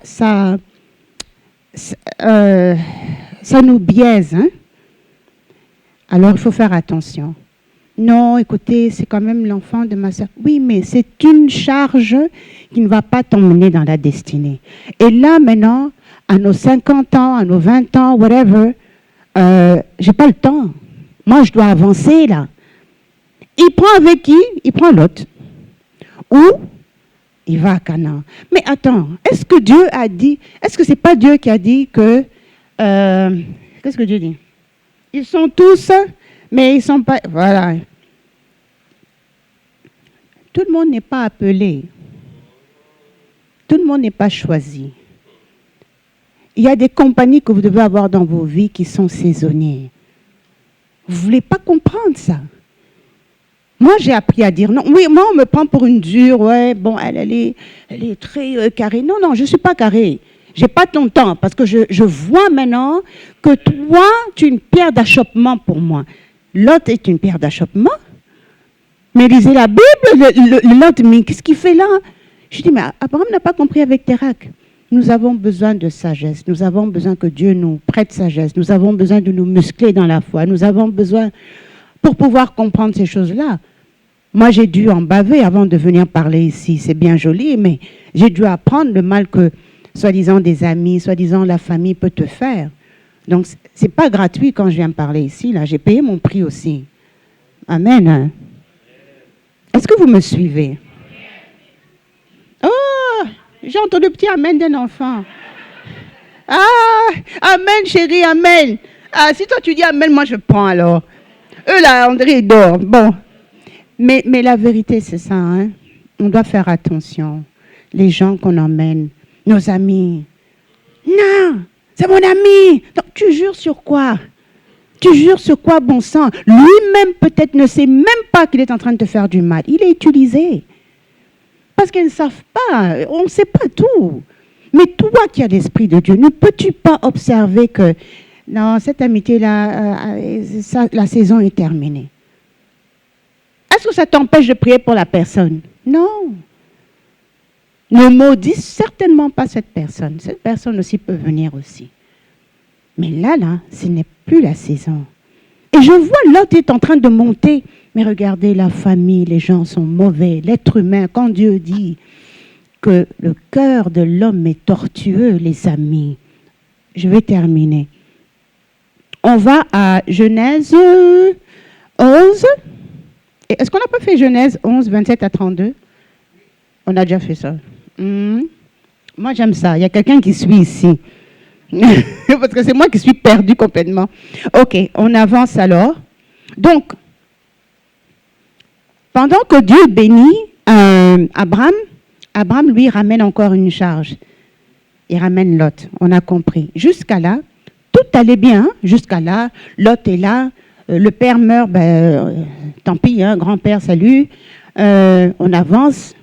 nous biaise. Hein? Alors, il faut faire attention. Non, écoutez, c'est quand même l'enfant de ma soeur. Oui, mais c'est une charge qui ne va pas t'emmener dans la destinée. Et là, maintenant, à nos 50 ans, à nos 20 ans, whatever, j'ai pas le temps. Moi, je dois avancer, là. Il prend avec qui? Il prend l'autre. Ou il va à Canaan. Mais attends, est-ce que Dieu a dit, est-ce que c'est pas Dieu qui a dit que, qu'est-ce que Dieu dit? Ils sont tous, mais ils ne sont pas, voilà. Tout le monde n'est pas appelé. Tout le monde n'est pas choisi. Il y a des compagnies que vous devez avoir dans vos vies qui sont saisonnières. Vous ne voulez pas comprendre ça. Moi, j'ai appris à dire non. Oui, moi, on me prend pour une dure. Ouais, bon, elle est très carrée. Non, non, je ne suis pas carrée. Je n'ai pas ton temps parce que je vois maintenant que toi, tu es une pierre d'achoppement pour moi. L'autre est une pierre d'achoppement. Mais lisez la Bible, l'autre, mais qu'est-ce qu'il fait là? Je dis, mais Abraham n'a pas compris avec Térac. Nous avons besoin de sagesse. Nous avons besoin que Dieu nous prête sagesse. Nous avons besoin de nous muscler dans la foi. Nous avons besoin, pour pouvoir comprendre ces choses-là. Moi, j'ai dû en baver avant de venir parler ici. C'est bien joli, mais j'ai dû apprendre le mal que, soi-disant, des amis, soi-disant, la famille peut te faire. Donc, ce n'est pas gratuit quand je viens parler ici. Là, j'ai payé mon prix aussi. Amen. Est-ce que vous me suivez? Oh, j'ai entendu le petit amen d'un enfant. Ah, amen, chérie, amen. Ah, si toi tu dis amen, moi je prends alors. Eux là, André, ils dorment. Bon. Mais la vérité, c'est ça. Hein? On doit faire attention. Les gens qu'on emmène, nos amis. Non, c'est mon ami. Donc, tu jures sur quoi? Tu jures sur quoi, bon sang? Lui-même, peut-être, ne sait même pas qu'il est en train de te faire du mal. Il est utilisé. Parce qu'ils ne savent pas. On ne sait pas tout. Mais toi qui as l'Esprit de Dieu, ne peux-tu pas observer que, non, cette amitié-là, la saison est terminée? Est-ce que ça t'empêche de prier pour la personne? Non. Ne maudis certainement pas cette personne. Cette personne aussi peut venir aussi. Mais là, ce n'est plus la saison. Et je vois l'autre est en train de monter. Mais regardez, la famille, les gens sont mauvais. L'être humain, quand Dieu dit que le cœur de l'homme est tortueux, les amis. Je vais terminer. On va à Genèse 11. Est-ce qu'on n'a pas fait Genèse 11, 27 à 32? On a déjà fait ça. Moi, j'aime ça. Il y a quelqu'un qui suit ici. Parce que c'est moi qui suis perdue complètement. Ok, on avance alors. Donc, pendant que Dieu bénit Abraham, lui, ramène encore une charge. Il ramène Lot. On a compris. Jusqu'à là, allé bien, hein, jusqu'à là. Lot est là. Le père meurt, tant pis, hein, grand-père, salut. On avance.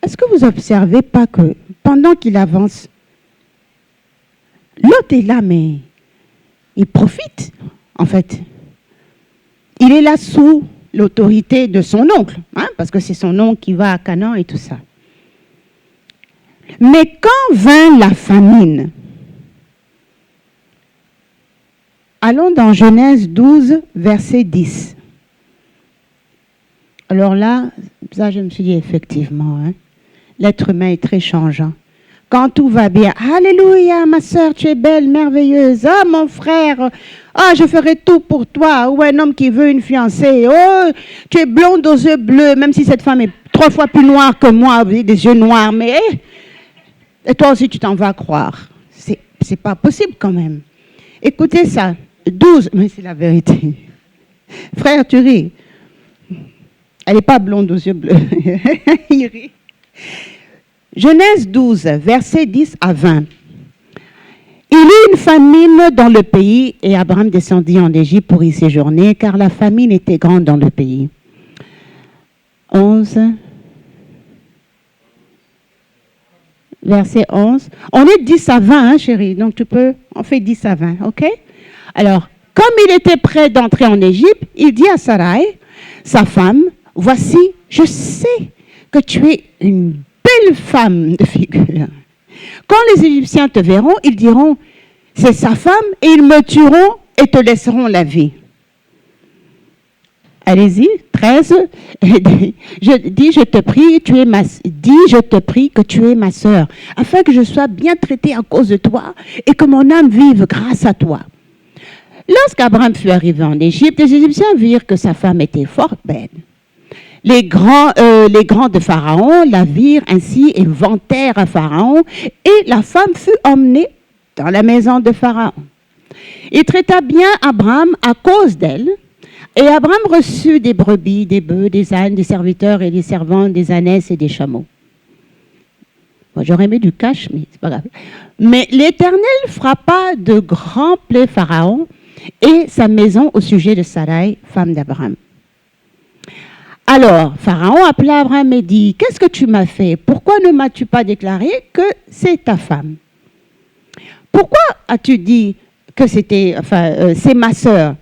Est-ce que vous observez pas que pendant qu'il avance, Lot est là, mais il profite, en fait. Il est là sous l'autorité de son oncle, hein, parce que c'est son oncle qui va à Canaan et tout ça. Mais quand vint la famine, allons dans Genèse 12, verset 10. Alors là, ça je me suis dit effectivement, hein, l'être humain est très changeant. Quand tout va bien, alléluia, ma sœur, tu es belle, merveilleuse. Ah, mon frère, ah, je ferai tout pour toi. Ou un homme qui veut une fiancée. Oh, tu es blonde aux yeux bleus, même si cette femme est 3 fois plus noire que moi, des yeux noirs. Mais, et toi aussi, tu t'en vas croire. C'est pas possible quand même. Écoutez ça, 12, mais c'est la vérité. Frère, tu ris. Elle n'est pas blonde aux yeux bleus. Il rit. Genèse 12, versets 10 à 20. Il y eut une famine dans le pays et Abraham descendit en Égypte pour y séjourner car la famine était grande dans le pays. 11, verset 11. On est 10 à 20, hein, chérie, donc on fait 10 à 20, ok? Alors, comme il était prêt d'entrer en Égypte, il dit à Sarai, sa femme, voici, je sais que tu es une belle femme de figure. Quand les Égyptiens te verront, ils diront, c'est sa femme, et ils me tueront et te laisseront la vie. Allez-y, 13. Je te prie que tu es ma sœur, afin que je sois bien traitée à cause de toi et que mon âme vive grâce à toi. Lorsqu'Abraham fut arrivé en Égypte, les Égyptiens virent que sa femme était fort belle. Les grands de Pharaon la virent ainsi et vantèrent à Pharaon, et la femme fut emmenée dans la maison de Pharaon. Il traita bien Abraham à cause d'elle, et Abraham reçut des brebis, des bœufs, des ânes, des serviteurs et des servantes, des ânesses et des chameaux. Bon, j'aurais mis du cash, mais c'est pas grave. Mais l'Éternel frappa de grands plaies Pharaon et sa maison au sujet de Sarai, femme d'Abraham. Alors, Pharaon appela Abraham et dit, « Qu'est-ce que tu m'as fait? Pourquoi ne m'as-tu pas déclaré que c'est ta femme? Pourquoi as-tu dit que c'est ma sœur?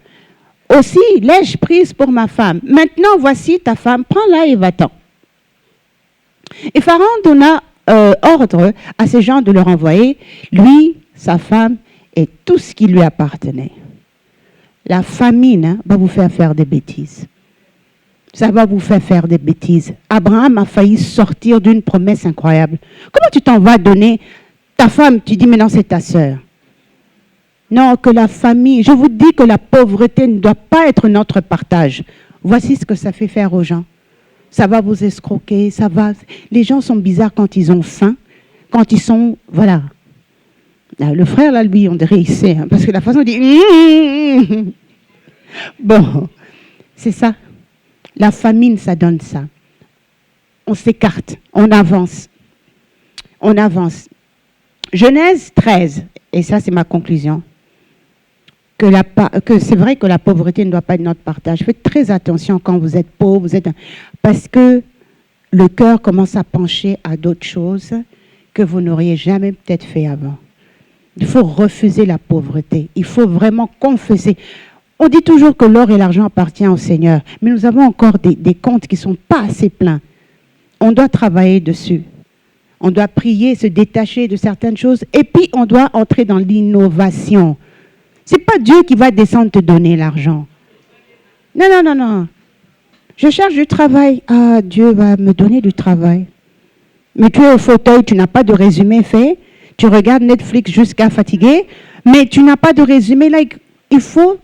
Aussi, l'ai-je prise pour ma femme? Maintenant, voici ta femme, prends-la et va-t'en. » Et Pharaon donna ordre à ses gens de le renvoyer, lui, sa femme et tout ce qui lui appartenait. La famine va vous faire des bêtises. Ça va vous faire des bêtises. Abraham a failli sortir d'une promesse incroyable. Comment tu t'en vas donner ta femme? Tu dis, mais non, c'est ta sœur. Non, que la famille, je vous dis que la pauvreté ne doit pas être notre partage. Voici ce que ça fait faire aux gens. Ça va vous escroquer, ça va... Les gens sont bizarres quand ils ont faim, quand ils sont... Voilà. Le frère, là, lui, on dirait, il sait, hein, parce que la façon de dire... Bon, c'est ça. La famine, ça donne ça. On s'écarte, on avance. On avance. Genèse 13, et ça c'est ma conclusion, que c'est vrai que la pauvreté ne doit pas être notre partage. Faites très attention quand vous êtes pauvre, parce que le cœur commence à pencher à d'autres choses que vous n'auriez jamais peut-être fait avant. Il faut refuser la pauvreté. Il faut vraiment confesser. On dit toujours que l'or et l'argent appartiennent au Seigneur, mais nous avons encore des comptes qui ne sont pas assez pleins. On doit travailler dessus. On doit prier, se détacher de certaines choses, et puis on doit entrer dans l'innovation. Ce n'est pas Dieu qui va descendre te donner l'argent. Non, non, non, non. Je cherche du travail. Ah, Dieu va me donner du travail. Mais tu es au fauteuil, tu n'as pas de résumé fait. Tu regardes Netflix jusqu'à fatiguer, mais tu n'as pas de résumé. Là, il faut...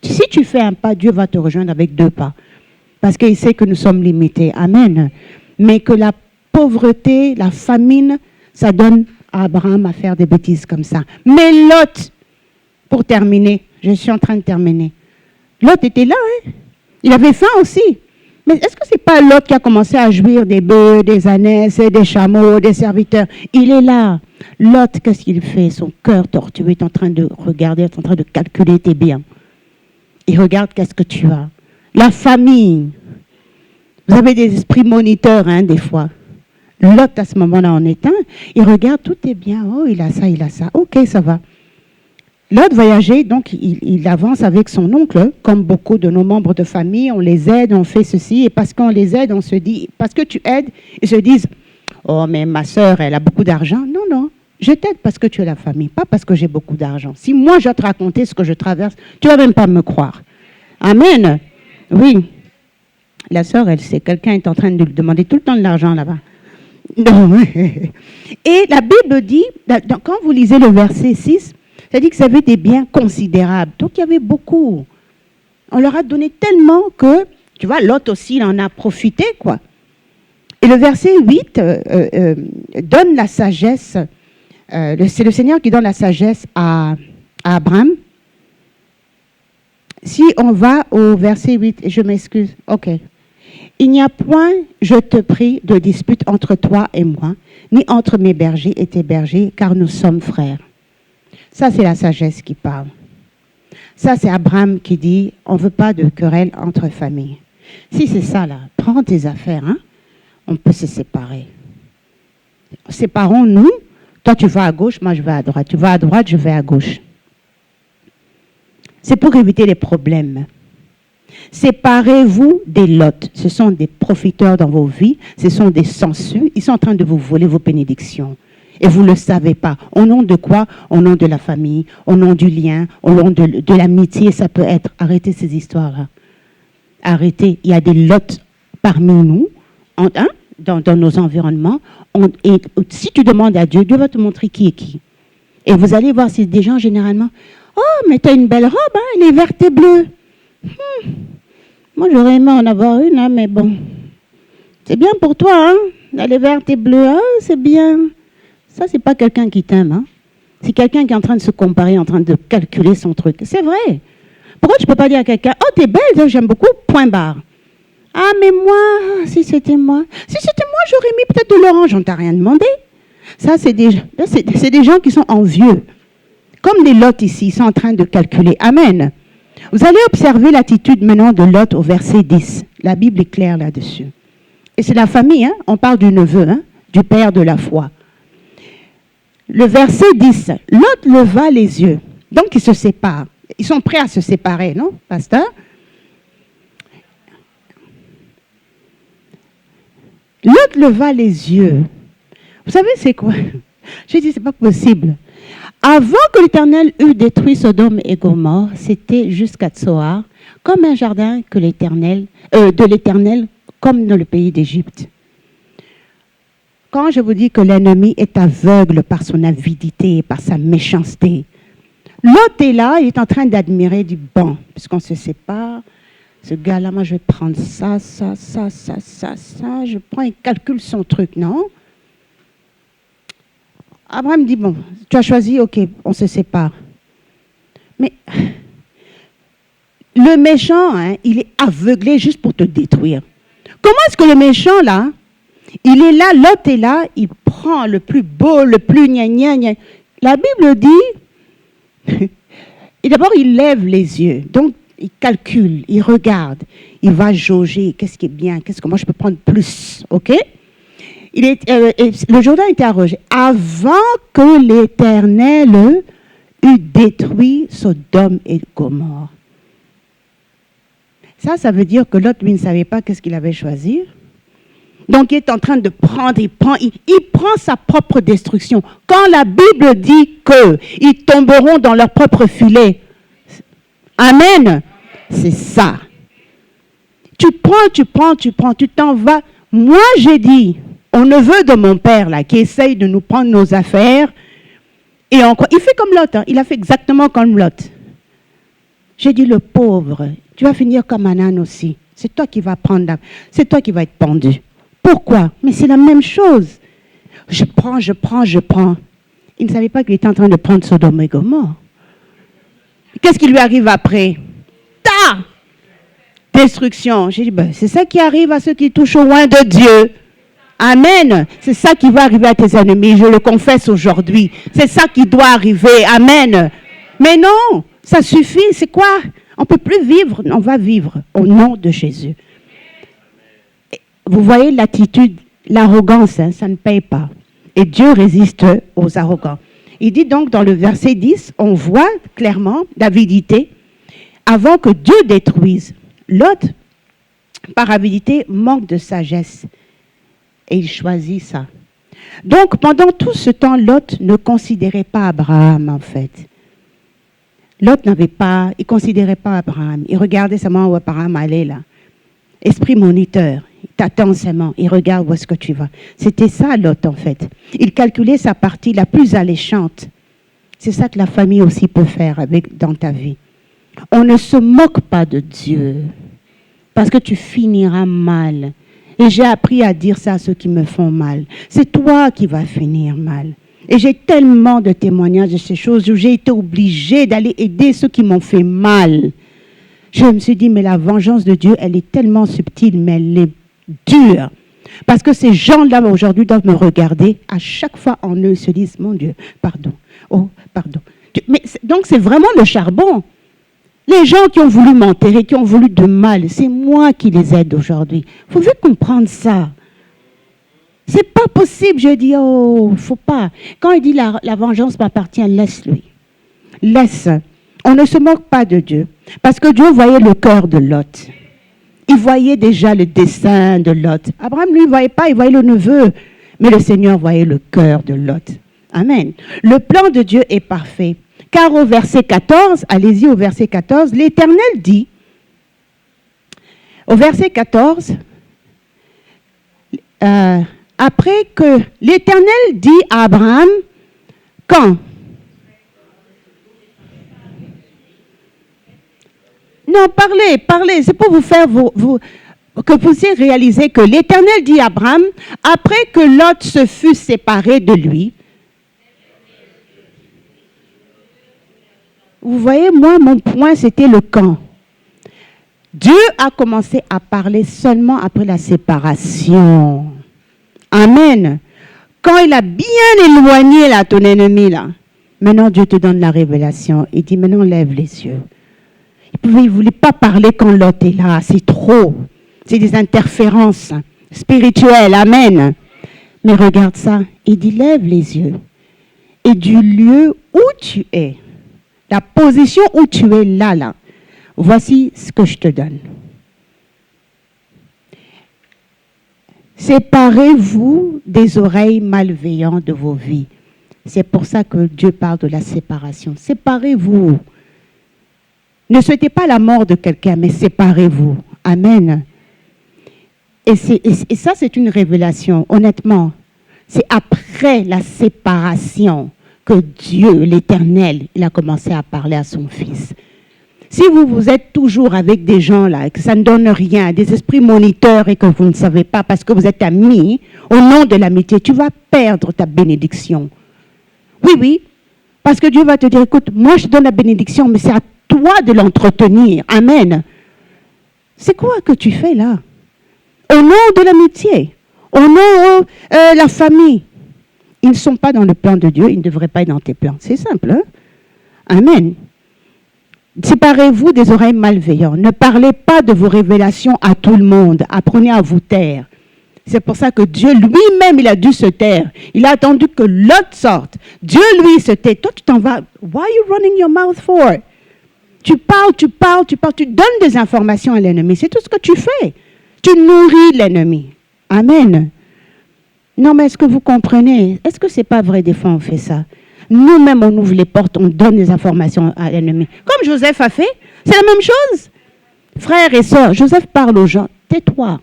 Si tu fais un pas, Dieu va te rejoindre avec 2 pas. Parce qu'il sait que nous sommes limités. Amen. Mais que la pauvreté, la famine, ça donne à Abraham à faire des bêtises comme ça. Mais Lot, pour terminer, je suis en train de terminer. Lot était là, hein? Il avait faim aussi. Mais est-ce que ce n'est pas Lot qui a commencé à jouir des bœufs, des ânesses, des chameaux, des serviteurs? Il est là. Lot, qu'est-ce qu'il fait? Son cœur tortueux est en train de regarder, est en train de calculer tes biens. Il regarde qu'est-ce que tu as. La famille. Vous avez des esprits moniteurs, hein, des fois. Lot, à ce moment-là, en est un. Il regarde tout est bien. Oh, il a ça, il a ça. Ok, ça va. Lot voyageait, donc il avance avec son oncle, comme beaucoup de nos membres de famille. On les aide, on fait ceci. Et parce qu'on les aide, on se dit, parce que tu aides, ils se disent, oh, mais ma sœur, elle a beaucoup d'argent. Non, non. Je t'aide parce que tu es la famille, pas parce que j'ai beaucoup d'argent. Si moi, je vais te raconter ce que je traverse, tu ne vas même pas me croire. Amen. Oui. La sœur, elle sait, quelqu'un est en train de lui demander tout le temps de l'argent là-bas. Non. Et la Bible dit, quand vous lisez le verset 6, ça dit que ça avait des biens considérables. Donc, il y avait beaucoup. On leur a donné tellement que, tu vois, Lot aussi, il en a profité, quoi. Et le verset 8 donne la sagesse. C'est le Seigneur qui donne la sagesse à Abraham. Si on va au verset 8, je m'excuse, ok. Il n'y a point, je te prie, de dispute entre toi et moi, ni entre mes bergers et tes bergers, car nous sommes frères. Ça, c'est la sagesse qui parle. Ça, c'est Abraham qui dit, on ne veut pas de querelle entre familles. Si c'est ça, là, prends tes affaires, hein, on peut se séparer. Séparons-nous. Toi, tu vas à gauche, moi, je vais à droite. Tu vas à droite, je vais à gauche. C'est pour éviter les problèmes. Séparez-vous des lots. Ce sont des profiteurs dans vos vies. Ce sont des sensus. Ils sont en train de vous voler vos bénédictions. Et vous ne le savez pas. Au nom de quoi? Au nom de la famille, au nom du lien, au nom de l'amitié. Ça peut être. Arrêtez ces histoires-là. Arrêtez. Il y a des lots parmi nous, dans nos environnements. Et si tu demandes à Dieu, Dieu va te montrer qui est qui. Et vous allez voir, c'est des gens généralement, oh, mais tu as une belle robe, hein, elle est verte et bleue. Moi, j'aurais aimé en avoir une, hein, mais bon. C'est bien pour toi, hein, elle est verte et bleue, hein, c'est bien. Ça, c'est pas quelqu'un qui t'aime, hein. C'est quelqu'un qui est en train de se comparer, en train de calculer son truc. C'est vrai. Pourquoi tu peux pas dire à quelqu'un, oh, t'es belle, j'aime beaucoup, point barre. Ah, mais moi, si c'était moi, j'aurais mis peut-être de l'orange, on t'a rien demandé. Ça, c'est des gens qui sont envieux. Comme les Lot ici, ils sont en train de calculer. Amen. Vous allez observer l'attitude maintenant de Lot au verset 10. La Bible est claire là-dessus. Et c'est la famille, hein? On parle du neveu, hein? Du père de la foi. Le verset 10, Lot leva les yeux. Donc, ils se séparent. Ils sont prêts à se séparer, non, pasteur? Lot leva les yeux. Vous savez, c'est quoi? J'ai dit, c'est pas possible. Avant que l'Éternel eût détruit Sodome et Gomorrhe, c'était jusqu'à Tsoar, comme un jardin de l'Éternel, comme dans le pays d'Égypte. Quand je vous dis que l'ennemi est aveugle par son avidité, par sa méchanceté, Lot est là, il est en train d'admirer du bon, puisqu'on se sépare. Ce gars-là, moi, je vais prendre ça. Je prends et calcule son truc, non? Abraham dit, bon, tu as choisi, ok, on se sépare. Mais le méchant, hein, il est aveuglé juste pour te détruire. Comment est-ce que le méchant, là, il est là, Lot est là, il prend le plus beau, le plus gna. La Bible dit, et d'abord, il lève les yeux. Donc, il calcule, il regarde, il va jauger, qu'est-ce qui est bien, qu'est-ce que moi je peux prendre plus, ok? Le Jourdain était arrogé. Avant que l'Éternel eût détruit Sodome et Gomorrhe. Ça veut dire que l'autre, lui, ne savait pas qu'est-ce qu'il avait choisi. Donc, il est en train de prendre, il prend sa propre destruction. Quand la Bible dit qu'ils tomberont dans leur propre filet, amen, c'est ça. Tu prends, tu t'en vas. Moi, j'ai dit, au neveu de mon père, là, qui essaye de nous prendre nos affaires, et encore, il fait comme Lot, hein, il a fait exactement comme Lot. J'ai dit, le pauvre, tu vas finir comme un âne aussi. C'est toi qui vas prendre, c'est toi qui vas être pendu. Pourquoi? Mais c'est la même chose. Je prends. Il ne savait pas qu'il était en train de prendre Sodome et Gomorrhe. Qu'est-ce qui lui arrive après? Destruction. J'ai dit, ben, c'est ça qui arrive à ceux qui touchent au loin de Dieu. Amen. C'est ça qui va arriver à tes ennemis. Je le confesse aujourd'hui. C'est ça qui doit arriver. Amen. Mais non, ça suffit. C'est quoi? On ne peut plus vivre. On va vivre au nom de Jésus. Vous voyez l'attitude, l'arrogance, hein, ça ne paye pas. Et Dieu résiste aux arrogants. Il dit donc dans le verset 10, on voit clairement l'avidité avant que Dieu détruise. Lot, par avidité, manque de sagesse. Et il choisit ça. Donc, pendant tout ce temps, Lot ne considérait pas Abraham, en fait. Lot il ne considérait pas Abraham. Il regardait seulement où Abraham allait, là. Esprit moniteur. Il t'attend seulement. Il regarde où est-ce que tu vas. C'était ça, Lot, en fait. Il calculait sa partie la plus alléchante. C'est ça que la famille aussi peut faire dans ta vie. On ne se moque pas de Dieu. Parce que tu finiras mal. Et j'ai appris à dire ça à ceux qui me font mal. C'est toi qui vas finir mal. Et j'ai tellement de témoignages de ces choses où j'ai été obligée d'aller aider ceux qui m'ont fait mal. Je me suis dit, mais la vengeance de Dieu, elle est tellement subtile, mais elle est dure. Parce que ces gens-là, aujourd'hui, doivent me regarder. À chaque fois en eux, ils se disent, mon Dieu, pardon. Oh, pardon. Mais donc, c'est vraiment le charbon. Les gens qui ont voulu m'enterrer, qui ont voulu de mal, c'est moi qui les aide aujourd'hui. Vous pouvez comprendre ça. C'est pas possible. Je dis, oh, faut pas. Quand il dit la vengeance m'appartient, laisse-lui. Laisse. On ne se moque pas de Dieu. Parce que Dieu voyait le cœur de Lot. Il voyait déjà le dessein de Lot. Abraham, lui, ne voyait pas, il voyait le neveu. Mais le Seigneur voyait le cœur de Lot. Amen. Le plan de Dieu est parfait. Car au verset 14, allez-y au verset 14, l'Éternel dit, au verset 14, après que l'Éternel dit à Abraham, quand? Non, parlez, c'est pour vous faire que vous puissiez réaliser que l'Éternel dit à Abraham, après que Lot se fut séparé de lui. Vous voyez, moi, mon point, c'était le quand. Dieu a commencé à parler seulement après la séparation. Amen. Quand il a bien éloigné là, ton ennemi, là, maintenant Dieu te donne la révélation. Il dit, maintenant lève les yeux. Il ne voulait pas parler quand Lot est là, c'est trop. C'est des interférences spirituelles, amen. Mais regarde ça, il dit, lève les yeux. Et du lieu où tu es, la position où tu es là, voici ce que je te donne. Séparez-vous des oreilles malveillantes de vos vies. C'est pour ça que Dieu parle de la séparation. Séparez-vous. Ne souhaitez pas la mort de quelqu'un, mais séparez-vous. Amen. Et ça, c'est une révélation, honnêtement. C'est après la séparation que Dieu, l'Éternel, il a commencé à parler à son Fils. Si vous êtes toujours avec des gens là, que ça ne donne rien, des esprits moniteurs et que vous ne savez pas parce que vous êtes amis, au nom de l'amitié, tu vas perdre ta bénédiction. Oui, parce que Dieu va te dire, écoute, moi je te donne la bénédiction, mais c'est à toi de l'entretenir. Amen. C'est quoi que tu fais là? Au nom de l'amitié, au nom de la famille. Ils ne sont pas dans le plan de Dieu, ils ne devraient pas être dans tes plans. C'est simple, hein? Amen. Séparez-vous des oreilles malveillantes. Ne parlez pas de vos révélations à tout le monde. Apprenez à vous taire. C'est pour ça que Dieu lui-même, il a dû se taire. Il a attendu que l'autre sorte. Dieu, lui, se tait. Toi, tu t'en vas. Why are you running your mouth for? Tu parles. Tu donnes des informations à l'ennemi. C'est tout ce que tu fais. Tu nourris l'ennemi. Amen. Non, mais est-ce que vous comprenez? Est-ce que ce n'est pas vrai des fois on fait ça? Nous-mêmes, on ouvre les portes, on donne des informations à l'ennemi. Comme Joseph a fait, c'est la même chose. Frères et sœurs, Joseph parle aux gens, tais-toi.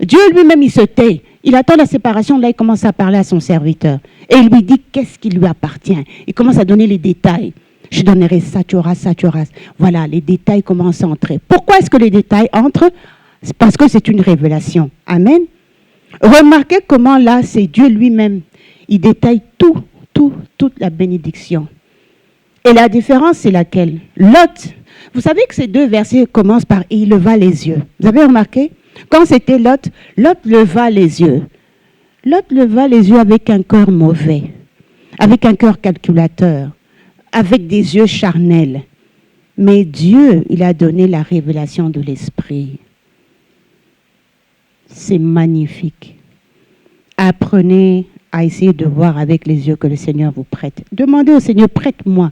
Dieu lui-même, il se tait. Il attend la séparation, là, il commence à parler à son serviteur. Et il lui dit qu'est-ce qui lui appartient. Il commence à donner les détails. Je donnerai ça, tu auras ça, tu auras ça. Voilà, les détails commencent à entrer. Pourquoi est-ce que les détails entrent? C'est parce que c'est une révélation. Amen. Remarquez comment là, c'est Dieu lui-même. Il détaille toute la bénédiction. Et la différence, c'est laquelle? Lot, vous savez que ces deux versets commencent par « il leva les yeux ». Vous avez remarqué? Quand c'était Lot, Lot leva les yeux. Lot leva les yeux avec un cœur mauvais, avec un cœur calculateur, avec des yeux charnels. Mais Dieu, il a donné la révélation de l'esprit. C'est magnifique. Apprenez à essayer de voir avec les yeux que le Seigneur vous prête. Demandez au Seigneur, prête-moi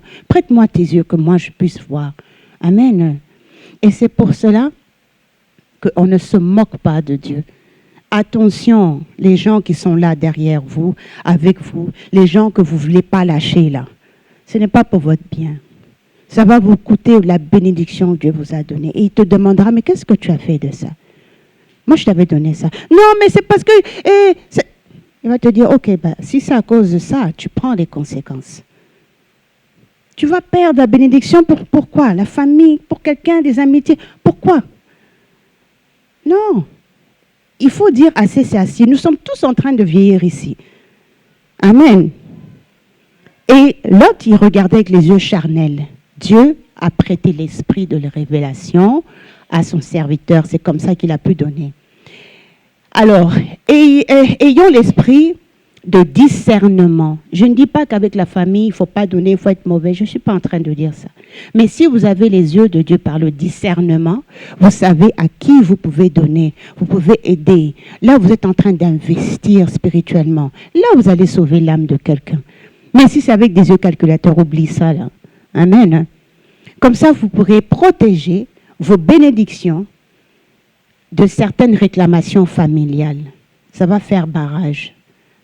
tes yeux que moi je puisse voir. Amen. Et c'est pour cela qu'on ne se moque pas de Dieu. Attention, les gens qui sont là derrière vous, avec vous, les gens que vous ne voulez pas lâcher là, ce n'est pas pour votre bien. Ça va vous coûter la bénédiction que Dieu vous a donnée. Et il te demandera, mais qu'est-ce que tu as fait de ça? Moi, je t'avais donné ça. Non, mais c'est parce que... il va te dire, ok, si c'est à cause de ça, tu prends les conséquences. Tu vas perdre la bénédiction pourquoi? La famille, pour quelqu'un, des amitiés. Pourquoi? Non. Il faut dire assez, c'est assez. Nous sommes tous en train de vieillir ici. Amen. Et l'autre, il regardait avec les yeux charnels. Dieu a prêté l'esprit de la révélation à son serviteur. C'est comme ça qu'il a pu donner. Alors, ayons l'esprit de discernement. Je ne dis pas qu'avec la famille, il ne faut pas donner, il faut être mauvais. Je ne suis pas en train de dire ça. Mais si vous avez les yeux de Dieu par le discernement, vous savez à qui vous pouvez donner, vous pouvez aider. Là, vous êtes en train d'investir spirituellement. Là, vous allez sauver l'âme de quelqu'un. Mais si c'est avec des yeux calculateurs, oublie ça là. Amen. Comme ça, vous pourrez protéger vos bénédictions de certaines réclamations familiales. Ça va faire barrage.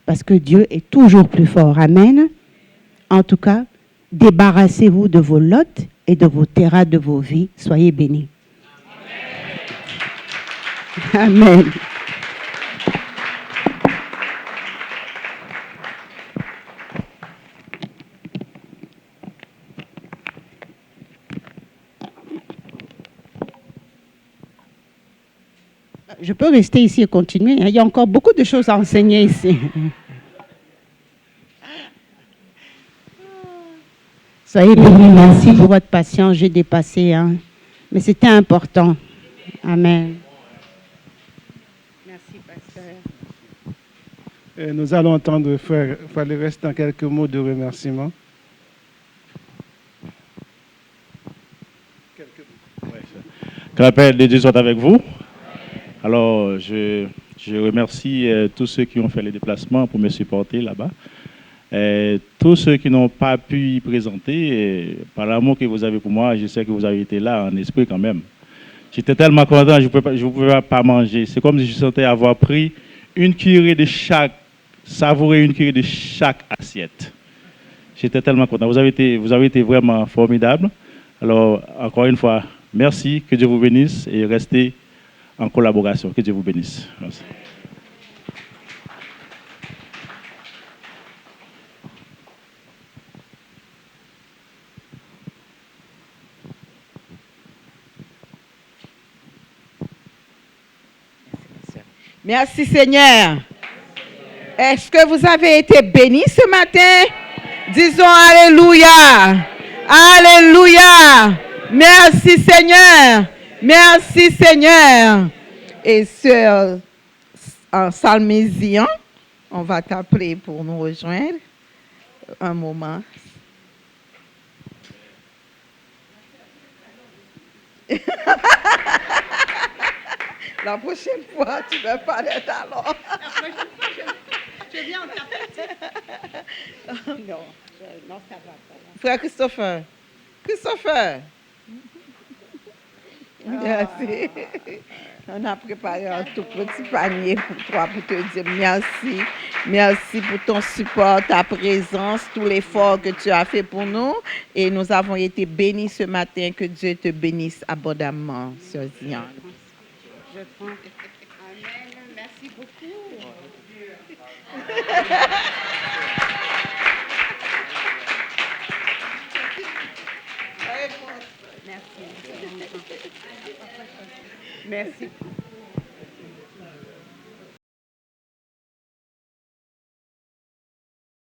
Parce que Dieu est toujours plus fort. Amen. En tout cas, débarrassez-vous de vos lots et de vos terrains de vos vies. Soyez bénis. Amen. Amen. Je peux rester ici et continuer. Il y a encore beaucoup de choses à enseigner ici. Soyez bénis. Merci pour votre patience. J'ai dépassé. Mais c'était important. Amen. Merci, pasteur. Nous allons entendre Frère Reste en quelques mots de remerciement. Que la paix de Dieu soit avec vous. Alors, je remercie tous ceux qui ont fait les déplacements pour me supporter là-bas. Tous ceux qui n'ont pas pu y présenter, par l'amour que vous avez pour moi, je sais que vous avez été là en esprit quand même. J'étais tellement content, je ne pouvais pas manger. C'est comme si je sentais avoir pris une cuillerée de chaque, savouré une cuillerée de chaque assiette. J'étais tellement content. Vous avez été vraiment formidable. Alors, encore une fois, merci, que Dieu vous bénisse et restez en collaboration. Que Dieu vous bénisse. Merci. Merci Seigneur. Est-ce que vous avez été bénis ce matin? Disons Alléluia. Alléluia. Merci Seigneur. Merci Seigneur. Et sœur en Salmézian, on va t'appeler pour nous rejoindre. Un moment. La prochaine fois, tu vas pas être alors. La prochaine fois, je viens en t'appeler. Non, ça va pas. Frère Christopher. Christopher. Merci. On a préparé un tout petit panier pour toi pour te dire merci. Merci pour ton support, ta présence, tout l'effort que tu as fait pour nous. Et nous avons été bénis ce matin. Que Dieu te bénisse abondamment, sœur Zian. Je prends. Amen. Merci beaucoup. Merci. Merci.